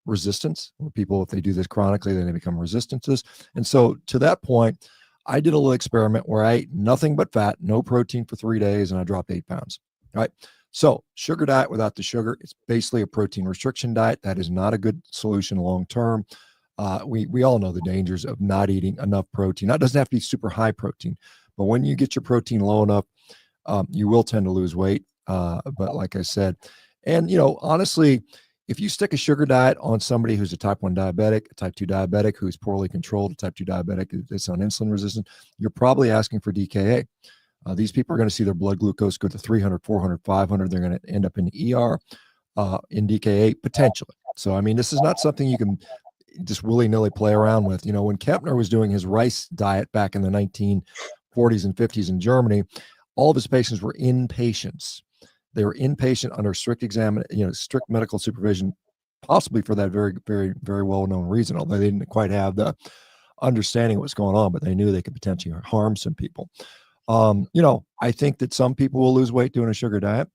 resistance, where people, if they do this chronically, then they become resistant to this. And so, to that point, I did a little experiment where I ate nothing but fat, no protein for 3 days, and I dropped 8 pounds. Right. So, sugar diet without the sugar, it's basically a protein restriction diet. That is not a good solution long term. We all know the dangers of not eating enough protein. That doesn't have to be super high protein, but when you get your protein low enough, you will tend to lose weight. But like I said, and honestly, if you stick a sugar diet on somebody who's a type 1 diabetic, a type 2 diabetic who's poorly controlled, a type 2 diabetic that's on insulin resistant, you're probably asking for DKA. These people are going to see their blood glucose go to 300, 400, 500. They're going to end up in ER, in DKA potentially. So, I mean, this is not something you can just willy-nilly play around with. When Kepner was doing his rice diet back in the 1940s and 50s in Germany, all of his patients were inpatients. They were inpatient under strict strict medical supervision, possibly for that very, very, very well-known reason, although they didn't quite have the understanding of what's going on, but they knew they could potentially harm some people. I think that some people will lose weight doing a sugar diet.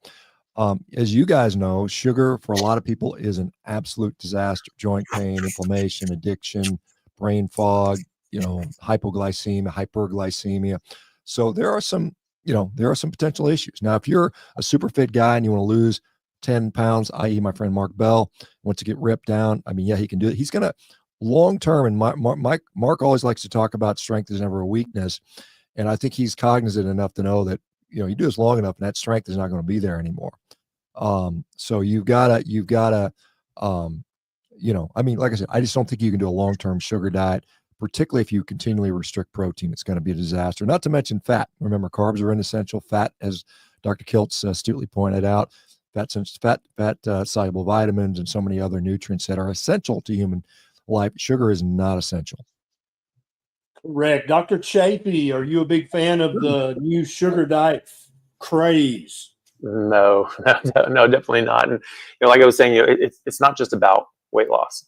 As you guys know, sugar for a lot of people is an absolute disaster: joint pain, inflammation, addiction, brain fog, hypoglycemia, hyperglycemia. So there are some potential issues. Now, if you're a super fit guy and you want to lose 10 pounds, i.e. my friend Mark Bell wants to get ripped down, I mean, yeah, he can do it. He's going to long term, and Mark always likes to talk about strength is never a weakness. And I think he's cognizant enough to know that, you do this long enough and that strength is not going to be there anymore. So you've got to, I mean, like I said, I just don't think you can do a long-term sugar diet, particularly if you continually restrict protein. It's going to be a disaster. Not to mention fat. Remember, carbs are inessential. Fat, as Dr. Kiltz astutely pointed out, fat soluble vitamins and so many other nutrients that are essential to human life. Sugar is not essential. Correct. Dr. Chaffee, are you a big fan of the new sugar diet craze? No, definitely not. And like I was saying, it's not just about weight loss.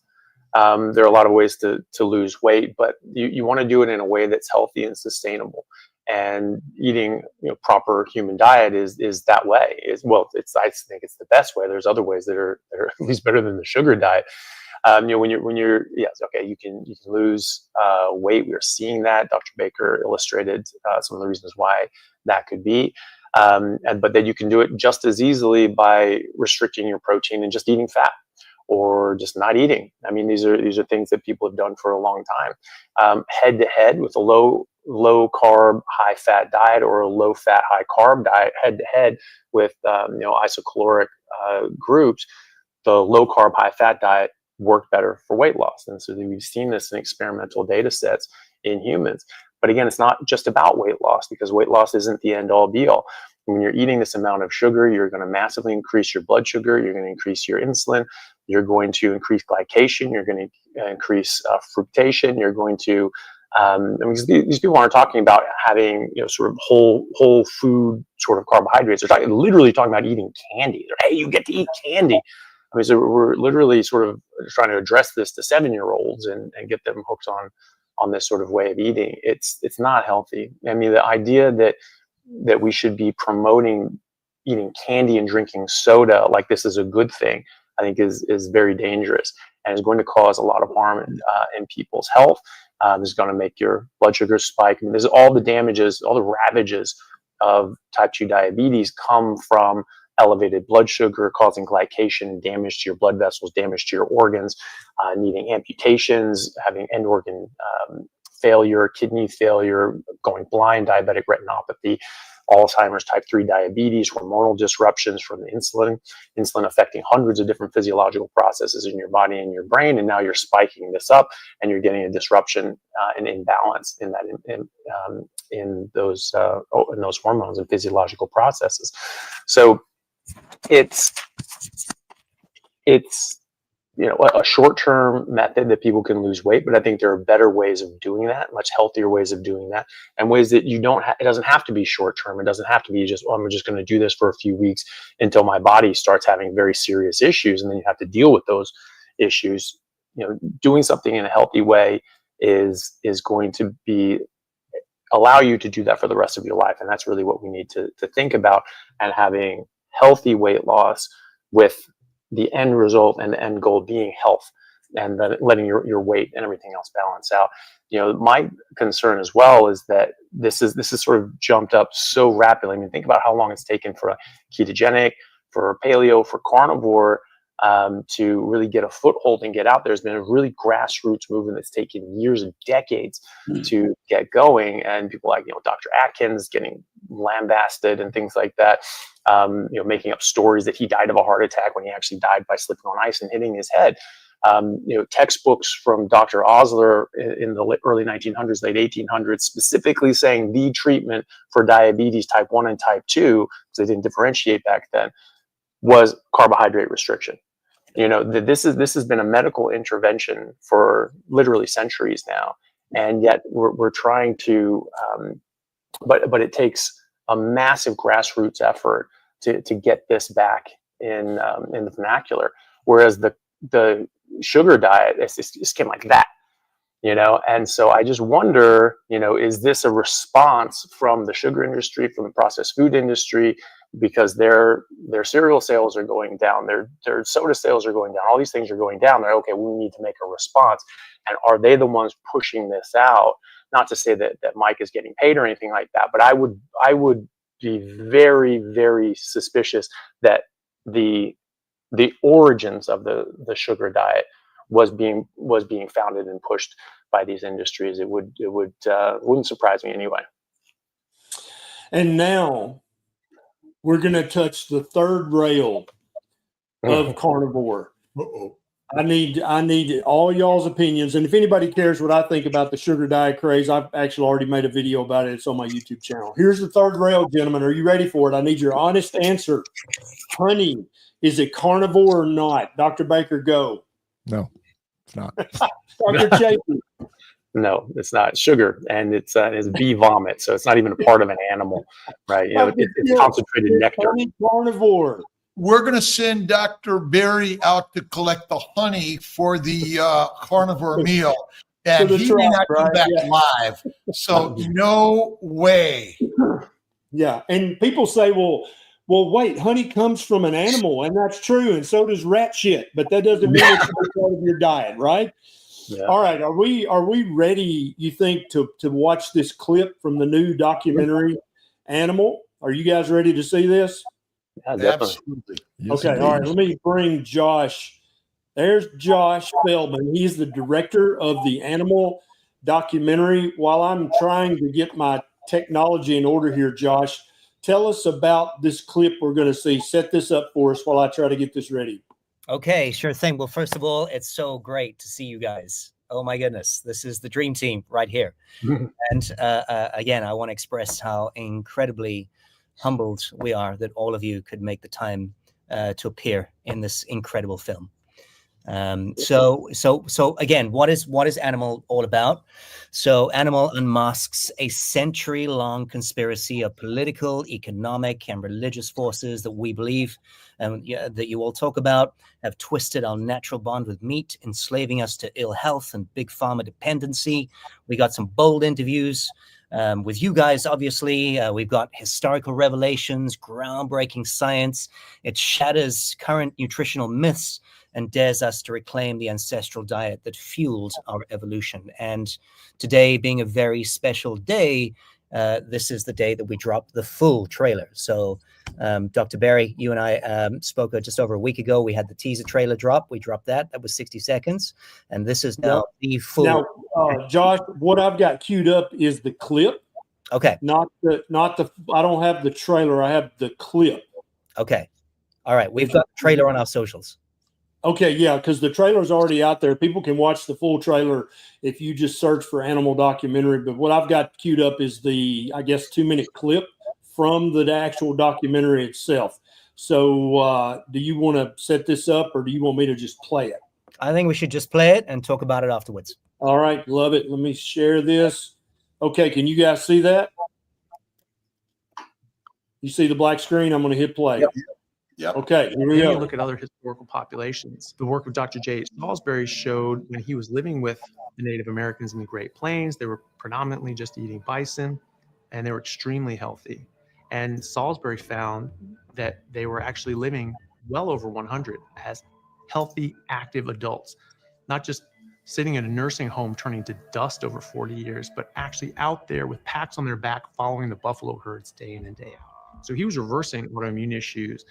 There are a lot of ways to lose weight, but you want to do it in a way that's healthy and sustainable. And eating proper human diet is that way. I think it's the best way. There's other ways that are at least better than the sugar diet. You can lose weight. We are seeing that. Dr. Baker illustrated some of the reasons why that could be. But then you can do it just as easily by restricting your protein and just eating fat, or just not eating. I mean, these are things that people have done for a long time. Head to head with a low carb, high fat diet, or a low fat, high carb diet, head to head with isocaloric groups, the low carb, high fat diet work better for weight loss. And so we've seen this in experimental data sets in humans. But again, it's not just about weight loss, because weight loss isn't the end all be all. When you're eating this amount of sugar, you're going to massively increase your blood sugar. You're going to increase your insulin. You're going to increase glycation. You're going to increase fructation. You're going to, these people aren't talking about having, sort of whole food sort of carbohydrates. They're literally talking about eating candy. Hey, you get to eat candy. I mean, so we're literally sort of trying to address this to 7-year-olds and get them hooked on this sort of way of eating. It's not healthy. I mean, the idea that we should be promoting eating candy and drinking soda like this is a good thing, I think is very dangerous, and is going to cause a lot of harm in people's health. This is going to make your blood sugar spike. I mean, there's all the damages, all the ravages of type 2 diabetes come from elevated blood sugar, causing glycation, damage to your blood vessels, damage to your organs, needing amputations, having end organ failure, kidney failure, going blind, diabetic retinopathy, Alzheimer's, type 3 diabetes, hormonal disruptions from the insulin affecting hundreds of different physiological processes in your body and your brain. And now you're spiking this up, and you're getting a disruption and imbalance in those hormones and physiological processes. So it's it's, you know, a short-term method that people can lose weight, but I think there are better ways of doing that, much healthier ways of doing that, and ways that you don't it doesn't have to be short-term. It doesn't have to be just, oh, I'm just going to do this for a few weeks until my body starts having very serious issues, and then you have to deal with those issues. You know, doing something in a healthy way is going to allow you to do that for the rest of your life, and that's really what we need to think about, and having healthy weight loss with the end result and the end goal being health, and then letting your weight and everything else balance out. You know, my concern as well is that this is sort of jumped up so rapidly. I mean, think about how long it's taken for ketogenic, for paleo, for carnivore to really get a foothold and get out there. There's been a really grassroots movement that's taken years and decades to get going, and people like, you know, Dr. Atkins getting lambasted and things like that. You know, making up stories that he died of a heart attack when he actually died by slipping on ice and hitting his head. You know, textbooks from Dr. Osler in the early 1900s, late 1800s, specifically saying the treatment for diabetes type 1 and type 2, because they didn't differentiate back then, was carbohydrate restriction. You know, this has been a medical intervention for literally centuries now, and yet we're trying to, but it takes a massive grassroots effort to get this back in the vernacular. Whereas the sugar diet, it just came like that, you know. And so I just wonder, you know, is this a response from the sugar industry, from the processed food industry, because their cereal sales are going down, their soda sales are going down, all these things are going down. They're okay, we need to make a response. And are they the ones pushing this out? Not to say that Mike is getting paid or anything like that, but I would be very, very suspicious that the origins of the sugar diet was being founded and pushed by these industries. It wouldn't surprise me anyway. And now we're going to touch the third rail of carnivore. Uh-oh. I need all y'all's opinions. And if anybody cares what I think about the sugar diet craze, I've actually already made a video about it. It's on my YouTube channel. Here's the third rail, gentlemen. Are you ready for it? I need your honest answer. Honey, is it carnivore or not? Dr. Baker, go. No, it's not. Dr. Chaffee. No, it's not sugar, and it's bee vomit, so it's not even a part of an animal, right? You know, it's concentrated nectar. Honey carnivore. We're going to send Dr. Barry out to collect the honey for the carnivore meal, and he may not come back live. So no way. Yeah, and people say, well, wait, honey comes from an animal, and that's true, and so does rat shit, but that doesn't mean it's part of your diet, right? Yeah. All right, are we ready, you think, to watch this clip from the new documentary Animal? Are you guys ready to see this? Yeah, definitely. Absolutely. Yes, okay, indeed. all right, let me bring Josh. There's Josh Feldman. He's the director of the Animal documentary. While I'm trying to get my technology in order here, Josh, tell us about this clip we're going to see. Set this up for us while I try to get this ready. Okay, sure thing. Well, first of all, it's so great to see you guys. Oh my goodness, this is the dream team right here. And again, I want to express how incredibly humbled we are that all of you could make the time to appear in this incredible film. So again, what is Animal all about? So Animal unmasks a century-long conspiracy of political, economic, and religious forces that we believe that you all talk about have twisted our natural bond with meat, enslaving us to ill health and big pharma dependency. We got some bold interviews with you guys, obviously. We've got historical revelations, groundbreaking science. It shatters current nutritional myths and dares us to reclaim the ancestral diet that fueled our evolution. And today being a very special day, this is the day that we drop the full trailer. So Dr. Barry, you and I spoke just over a week ago. We had the teaser trailer drop. We dropped that. That was 60 seconds. And this is now the full. Now, Josh, what I've got queued up is the clip. Okay. Not the, I don't have the trailer. I have the clip. Okay. All right. We've got the trailer on our socials. Okay, yeah, because the trailer's already out there. People can watch the full trailer if you just search for Animal documentary. But what I've got queued up is the, I guess, 2-minute clip from the actual documentary itself. So do you want to set this up, or do you want me to just play it? I think we should just play it and talk about it afterwards. All right, love it. Let me share this. Okay, can you guys see that? You see the black screen? I'm going to hit play. Yep. Okay, here we Then you go. look at other historical populations. The work of Dr. J. Salisbury showed when he was living with the Native Americans in the Great Plains, they were predominantly just eating bison, and they were extremely healthy. And Salisbury found that they were actually living well over 100 as healthy, active adults, not just sitting in a nursing home turning to dust over 40 years, but actually out there with packs on their back following the buffalo herds day in and day out. So he was reversing autoimmune issues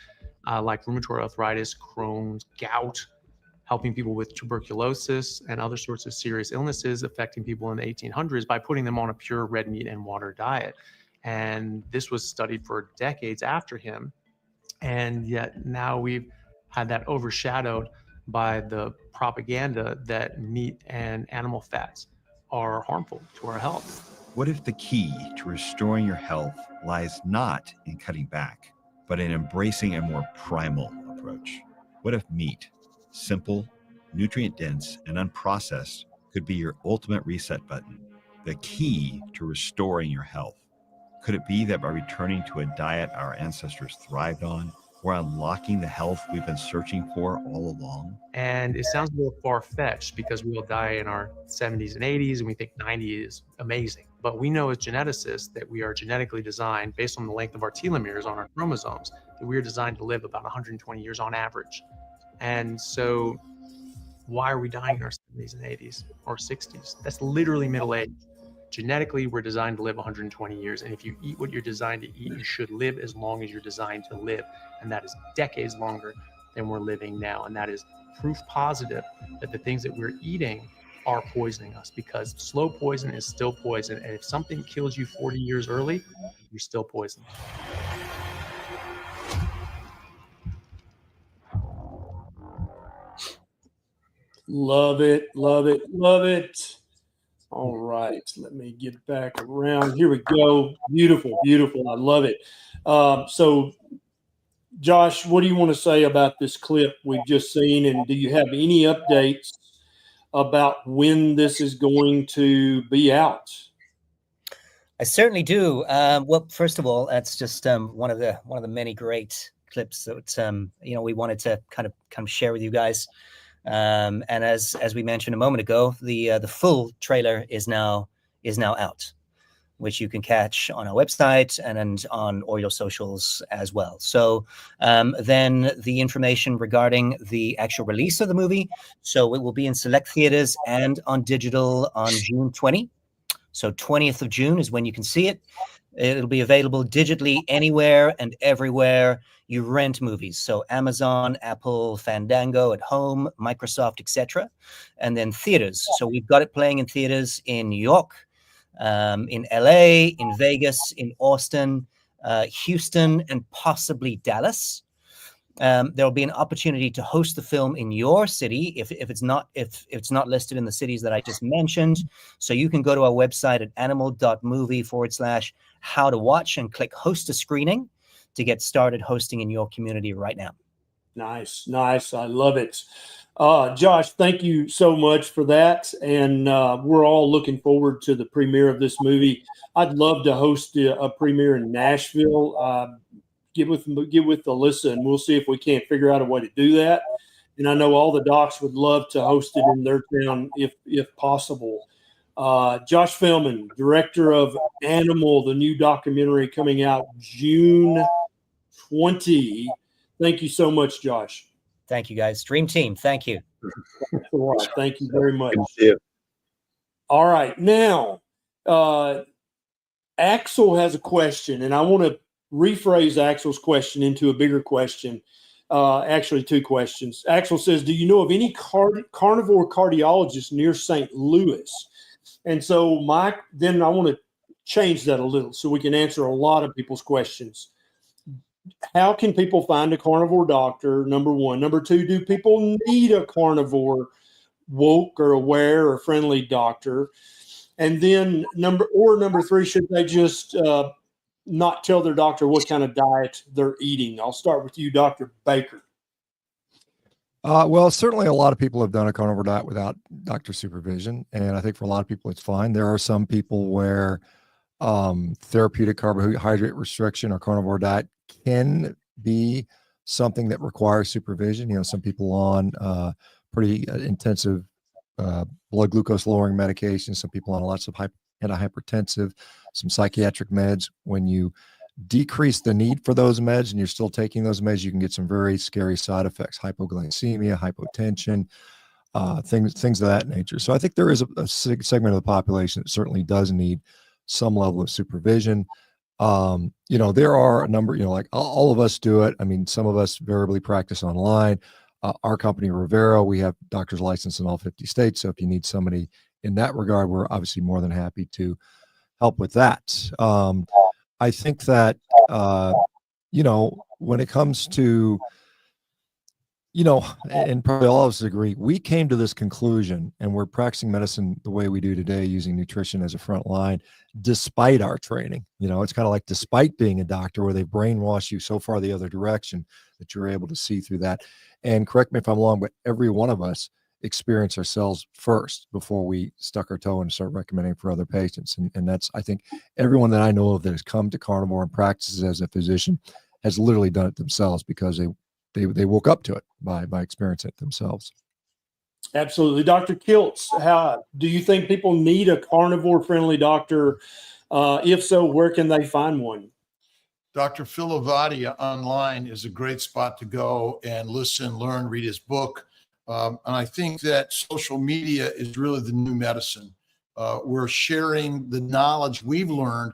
like rheumatoid arthritis, Crohn's, gout, helping people with tuberculosis and other sorts of serious illnesses affecting people in the 1800s by putting them on a pure red meat and water diet. And this was studied for decades after him. And yet now we've had that overshadowed by the propaganda that meat and animal fats are harmful to our health. What if the key to restoring your health lies not in cutting back, but in embracing a more primal approach? What if meat, simple, nutrient-dense, and unprocessed, could be your ultimate reset button, the key to restoring your health? Could it be that by returning to a diet our ancestors thrived on, we're unlocking the health we've been searching for all along? And it sounds a little far-fetched because we all die in our 70s and 80s and we think 90 is amazing. But we know as geneticists that we are genetically designed based on the length of our telomeres on our chromosomes, that we are designed to live about 120 years on average. And so why are we dying in our 70s and 80s or 60s? That's literally middle age. Genetically, we're designed to live 120 years. And if you eat what you're designed to eat, you should live as long as you're designed to live. And that is decades longer than we're living now. And that is proof positive that the things that we're eating are poisoning us, because slow poison is still poison. And if something kills you 40 years early, you're still poisoned. Love it, love it, love it. All right, let me get back around. Here we go. Beautiful, beautiful. I love it. So, Josh, what do you want to say about this clip we've just seen? And do you have any updates about when this is going to be out? I certainly do. Well, first of all, that's just one of the many great clips that we wanted to kind of share with you guys. And as we mentioned a moment ago, the full trailer is now out, which you can catch on our website and on all your socials as well. So then the information regarding the actual release of the movie. So it will be in select theaters and on digital on June 20. So 20th of June is when you can see it. It'll be available digitally anywhere and everywhere you rent movies. So Amazon, Apple, Fandango, at home, Microsoft, etc. And then theaters. So we've got it playing in theaters in New York, in LA, in Vegas, in Austin, Houston, and possibly Dallas. There will be an opportunity to host the film in your city if it's not listed in the cities that I just mentioned. So you can go to our website at animal.movie/how-to-watch and click host a screening to get started hosting in your community right now. Nice, nice. I love it. Josh, thank you so much for that. And we're all looking forward to the premiere of this movie. I'd love to host a premiere in Nashville. Get with Alyssa, and we'll see if we can't figure out a way to do that. And I know all the docs would love to host it in their town if possible. Josh Feldman, director of Animal, the new documentary coming out June 20. Thank you so much, Josh. Thank you, guys. Dream team. Thank you. All right. Thank you very much. Good to see you. All right. Now, Axel has a question, and I want to rephrase Axel's question into a bigger question. Actually, two questions. Axel says, do you know of any carnivore cardiologist near St. Louis? And so then I want to change that a little so we can answer a lot of people's questions. How can people find a carnivore doctor? Number one. Number two, do people need a carnivore woke or aware or friendly doctor? And then number three, should they just not tell their doctor what kind of diet they're eating? I'll start with you, Dr. Baker. Well, certainly a lot of people have done a carnivore diet without doctor supervision. And I think for a lot of people, it's fine. There are some people where therapeutic carbohydrate restriction or carnivore diet can be something that requires supervision. You know, some people on pretty intensive blood glucose lowering medications, some people on lots of antihypertensive, some psychiatric meds. When you decrease the need for those meds and you're still taking those meds, you can get some very scary side effects: hypoglycemia, hypotension, things of that nature. So I think there is a segment of the population that certainly does need some level of supervision. You know, there are a number, you know, like all of us do it. I mean, some of us variably practice online. Our company, Rivera, we have doctors licensed in all 50 states. So if you need somebody in that regard, we're obviously more than happy to help with that. I think that, you know, when it comes to, you know, and probably all of us agree, we came to this conclusion and we're practicing medicine the way we do today, using nutrition as a front line, despite our training. You know, it's kind of like despite being a doctor, where they brainwash you so far the other direction that you're able to see through that. And correct me if I'm wrong, but every one of us experience ourselves first before we stuck our toe in and start recommending for other patients. And that's, I think, everyone that I know of that has come to carnivore and practices as a physician has literally done it themselves, because they woke up to it by experiencing it themselves. Absolutely. Dr. Kiltz, how do you think people need a carnivore friendly doctor? If so, where can they find one? Dr. Phil Avadia online is a great spot to go and listen, learn, read his book. And I think that social media is really the new medicine. We're sharing the knowledge we've learned,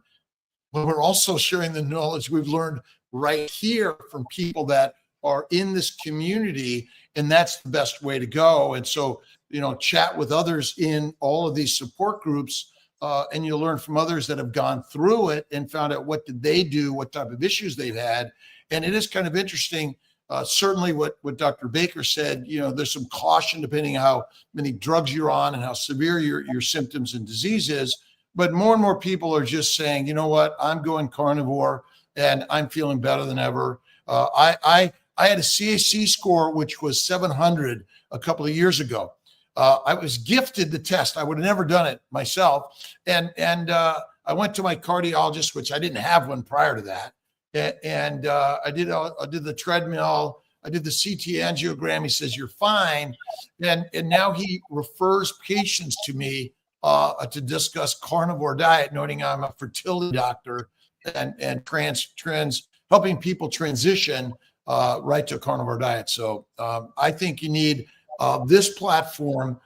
but we're also sharing the knowledge we've learned right here from people that are in this community. And that's the best way to go. And so, you know, chat with others in all of these support groups, and you'll learn from others that have gone through it and found out what did they do, what type of issues they've had. And it is kind of interesting. Certainly what Dr. Baker said, you know, there's some caution depending on how many drugs you're on and how severe your symptoms and disease is. But more and more people are just saying, you know what, I'm going carnivore and I'm feeling better than ever. I had a CAC score, which was 700 a couple of years ago. I was gifted the test. I would have never done it myself. And I went to my cardiologist, which I didn't have one prior to that. And I did the treadmill. I did the CT angiogram. He says, you're fine. And now he refers patients to me to discuss carnivore diet, noting I'm a fertility doctor and helping people transition right to a carnivore diet. So I think you need this platform,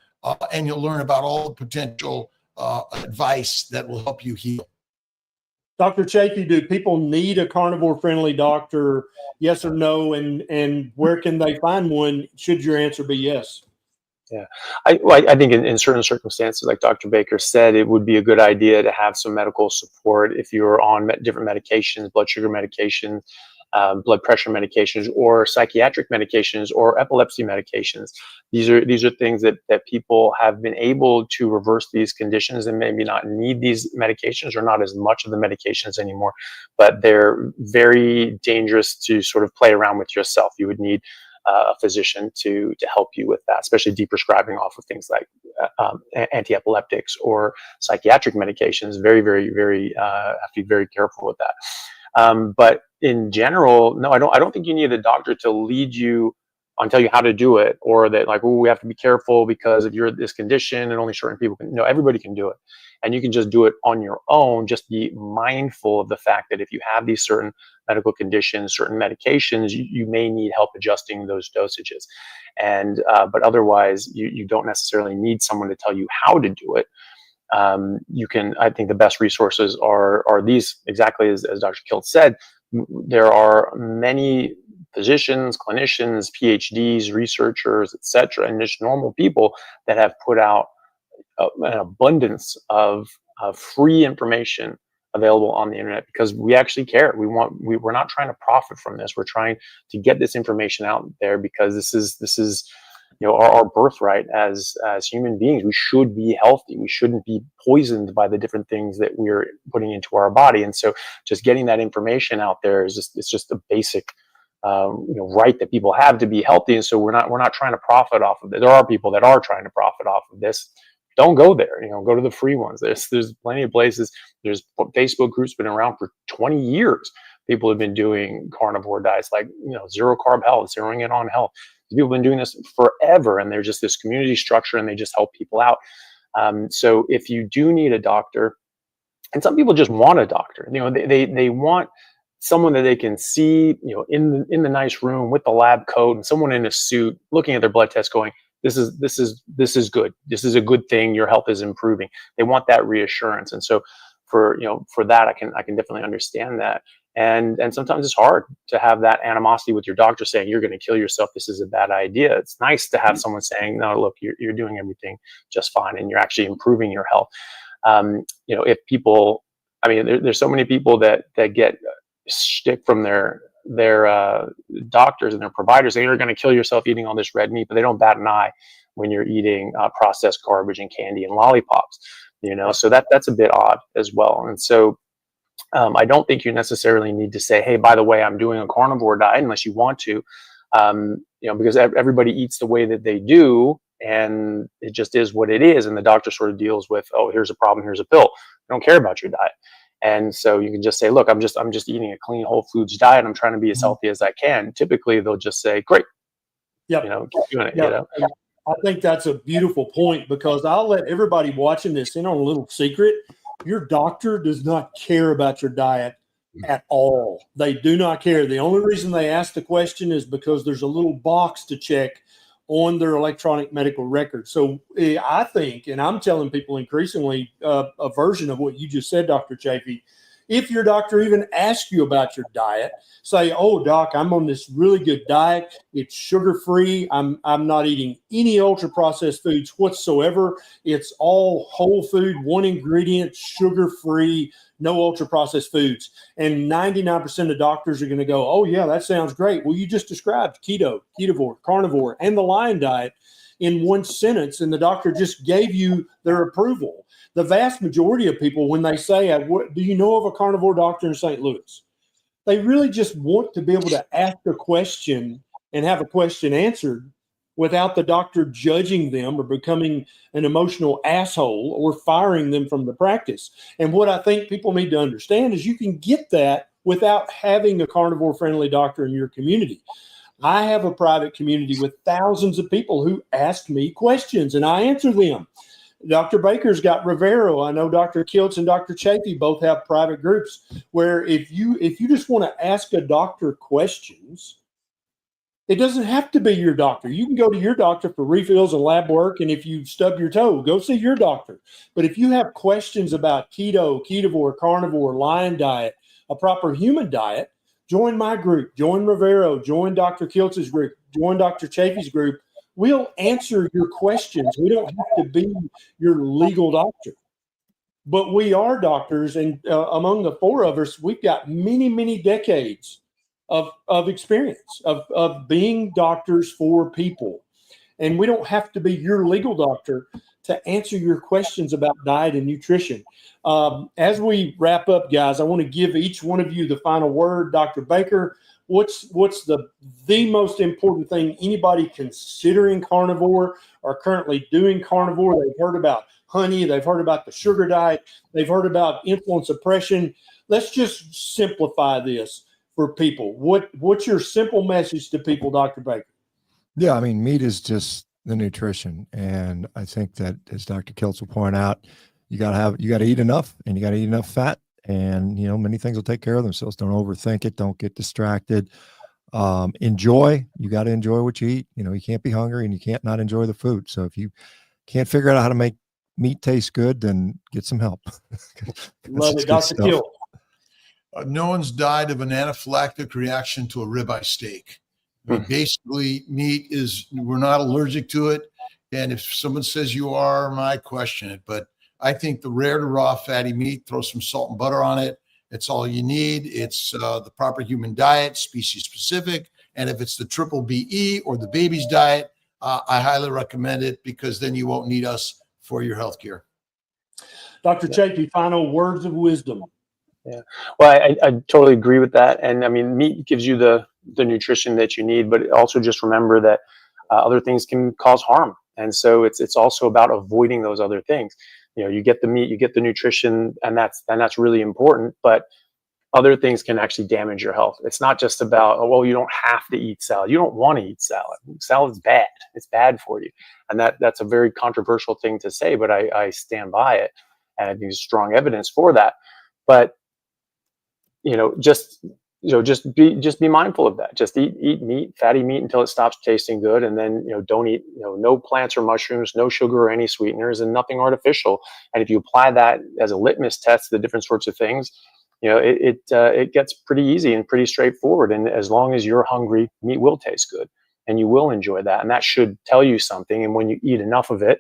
and you'll learn about all the potential advice that will help you heal. Dr. Chaffee, do people need a carnivore-friendly doctor? Yes or no? And where can they find one? Should your answer be yes? Yeah, I think in certain circumstances, like Dr. Baker said, it would be a good idea to have some medical support if you're on different medications, blood sugar medications, blood pressure medications, or psychiatric medications, or epilepsy medications. These are things that people have been able to reverse these conditions and maybe not need these medications, or not as much of the medications anymore, but they're very dangerous to sort of play around with yourself. You would need a physician to help you with that, especially deprescribing off of things like anti-epileptics or psychiatric medications. Very, very, very have to be very careful with that. But in general, no, I don't think you need a doctor to lead you and tell you how to do it, or that like, oh, we have to be careful because if you're at this condition and only certain people can. No, everybody can do it, and you can just do it on your own. Just be mindful of the fact that if you have these certain medical conditions, certain medications, you may need help adjusting those dosages, and but otherwise, you don't necessarily need someone to tell you how to do it. You can, I think the best resources are these, exactly as Dr. Kiltz said. There are many physicians, clinicians, PhDs, researchers, etc., and just normal people that have put out an abundance of free information available on the internet, because we actually care. We're not trying to profit from this. We're trying to get this information out there, because this is our birthright as human beings. We should be healthy. We shouldn't be poisoned by the different things that we're putting into our body. And so just getting that information out there is just a basic right that people have to be healthy. And so we're not trying to profit off of it. There are people that are trying to profit off of this. Don't go there. Go to the free ones. There's plenty of places. There's Facebook groups been around for 20 years. People have been doing carnivore diets, like zero carb health, zeroing in on health. People have been doing this forever, and they're just this community structure, and they just help people out. So if you do need a doctor, and some people just want a doctor, they want someone that they can see, in the nice room with the lab coat, and someone in a suit looking at their blood test, going, this is good. This is a good thing. Your health is improving. They want that reassurance, and so for that, I can definitely understand that. And sometimes it's hard to have that animosity with your doctor saying you're going to kill yourself. This is a bad idea. It's nice to have someone saying, no, look, you're doing everything just fine, and you're actually improving your health. If people, there's so many people that get shtick from their doctors and their providers saying you're going to kill yourself eating all this red meat, but they don't bat an eye when you're eating processed garbage and candy and lollipops. So that's a bit odd as well. And so I don't think you necessarily need to say, hey, by the way, I'm doing a carnivore diet, unless you want to, because everybody eats the way that they do, and it just is what it is. And the doctor sort of deals with, oh, here's a problem, here's a pill. I don't care about your diet. And so you can just say, look, I'm just eating a clean whole foods diet. I'm trying to be as healthy as I can. Typically, they'll just say, great. Yeah. Keep doing it. Yep. I think that's a beautiful point, because I'll let everybody watching this in on a little secret. Your doctor does not care about your diet at all. They do not care. The only reason they ask the question is because there's a little box to check on their electronic medical record. So I think, and I'm telling people increasingly, a version of what you just said, Dr. Chaffee. If your doctor even asks you about your diet, say, oh, doc, I'm on this really good diet. It's sugar-free. I'm not eating any ultra-processed foods whatsoever. It's all whole food, one ingredient, sugar-free, no ultra-processed foods. And 99% of doctors are going to go, oh, yeah, that sounds great. Well, you just described keto, ketovore, carnivore, and the lion diet in one sentence, and the doctor just gave you their approval. The vast majority of people, when they say, do you know of a carnivore doctor in St. Louis? They really just want to be able to ask a question and have a question answered without the doctor judging them or becoming an emotional asshole or firing them from the practice. And what I think people need to understand is you can get that without having a carnivore-friendly doctor in your community. I have a private community with thousands of people who ask me questions, and I answer them. Dr. Baker's got Rivero. I know Dr. Kiltz and Dr. Chaffee both have private groups where if you just want to ask a doctor questions, it doesn't have to be your doctor. You can go to your doctor for refills and lab work, and if you stub your toe, go see your doctor. But if you have questions about keto, ketovore, carnivore, lion diet, a proper human diet, join my group, join Rivero, join Dr. Kiltz's group, join Dr. Chaffee's group. We'll answer your questions. We don't have to be your legal doctor, but we are doctors. And among the four of us, we've got many, many decades of experience of being doctors for people. And we don't have to be your legal doctor to answer your questions about diet and nutrition. As we wrap up, guys, I want to give each one of you the final word. Dr. Baker, what's the most important thing anybody considering carnivore or currently doing carnivore? They've heard about honey. They've heard about the sugar diet. They've heard about insulin suppression. Let's just simplify this for people. What's your simple message to people, Dr. Baker? Yeah, meat is just the nutrition. And I think that, as Dr. Kiltz will point out, you got to eat enough, and you got to eat enough fat. And, many things will take care of themselves. Don't overthink it. Don't get distracted. Enjoy. You got to enjoy what you eat. You can't be hungry, and you can't not enjoy the food. So if you can't figure out how to make meat taste good, then get some help. Love it. Dr. Kiltz. No one's died of an anaphylactic reaction to a ribeye steak. Basically, meat we're not allergic to it. And if someone says you are, I question it. But I think the rare to raw fatty meat, throw some salt and butter on it. It's all you need. It's the proper human diet, species specific. And if it's the triple BE or the baby's diet, I highly recommend it, because then you won't need us for your healthcare. Dr. Chaffee, final words of wisdom. Yeah, well, I totally agree with that. And I mean, meat gives you the nutrition that you need, but also just remember that other things can cause harm. And so it's also about avoiding those other things. You know, you get the meat, you get the nutrition, and that's really important, but other things can actually damage your health. It's not just about, oh, well, you don't have to eat salad. You don't want to eat salad. Salad's bad. It's bad for you. And that's a very controversial thing to say, but I stand by it. And I think there's strong evidence for that. But just be mindful of that. Just eat meat, fatty meat, until it stops tasting good, and then don't eat no plants or mushrooms, no sugar or any sweeteners, and nothing artificial. And if you apply that as a litmus test to the different sorts of things, it gets pretty easy and pretty straightforward. And as long as you're hungry, meat will taste good, and you will enjoy that, and that should tell you something. And when you eat enough of it,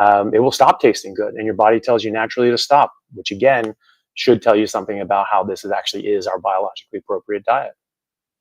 it will stop tasting good, and your body tells you naturally to stop, which again should tell you something about how this actually is our biologically appropriate diet.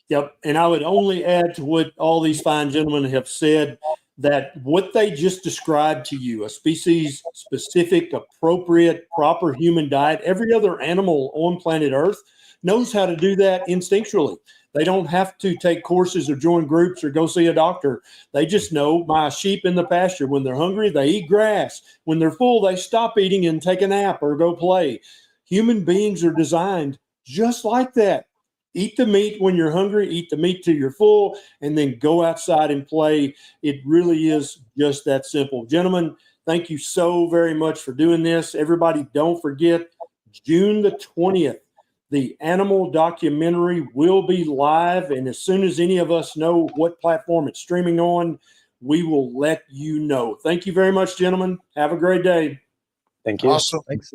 Yep. And I would only add to what all these fine gentlemen have said, that what they just described to you, a species specific, appropriate, proper human diet, every other animal on planet Earth knows how to do that instinctually. They don't have to take courses or join groups or go see a doctor. They just know, my sheep in the pasture, when they're hungry, they eat grass. When they're full, they stop eating and take a nap or go play. Human beings are designed just like that. Eat the meat when you're hungry, eat the meat till you're full, and then go outside and play. It really is just that simple. Gentlemen, thank you so very much for doing this. Everybody, don't forget, June the 20th, the animal documentary will be live. And as soon as any of us know what platform it's streaming on, we will let you know. Thank you very much, gentlemen. Have a great day. Thank you. Awesome. Thanks.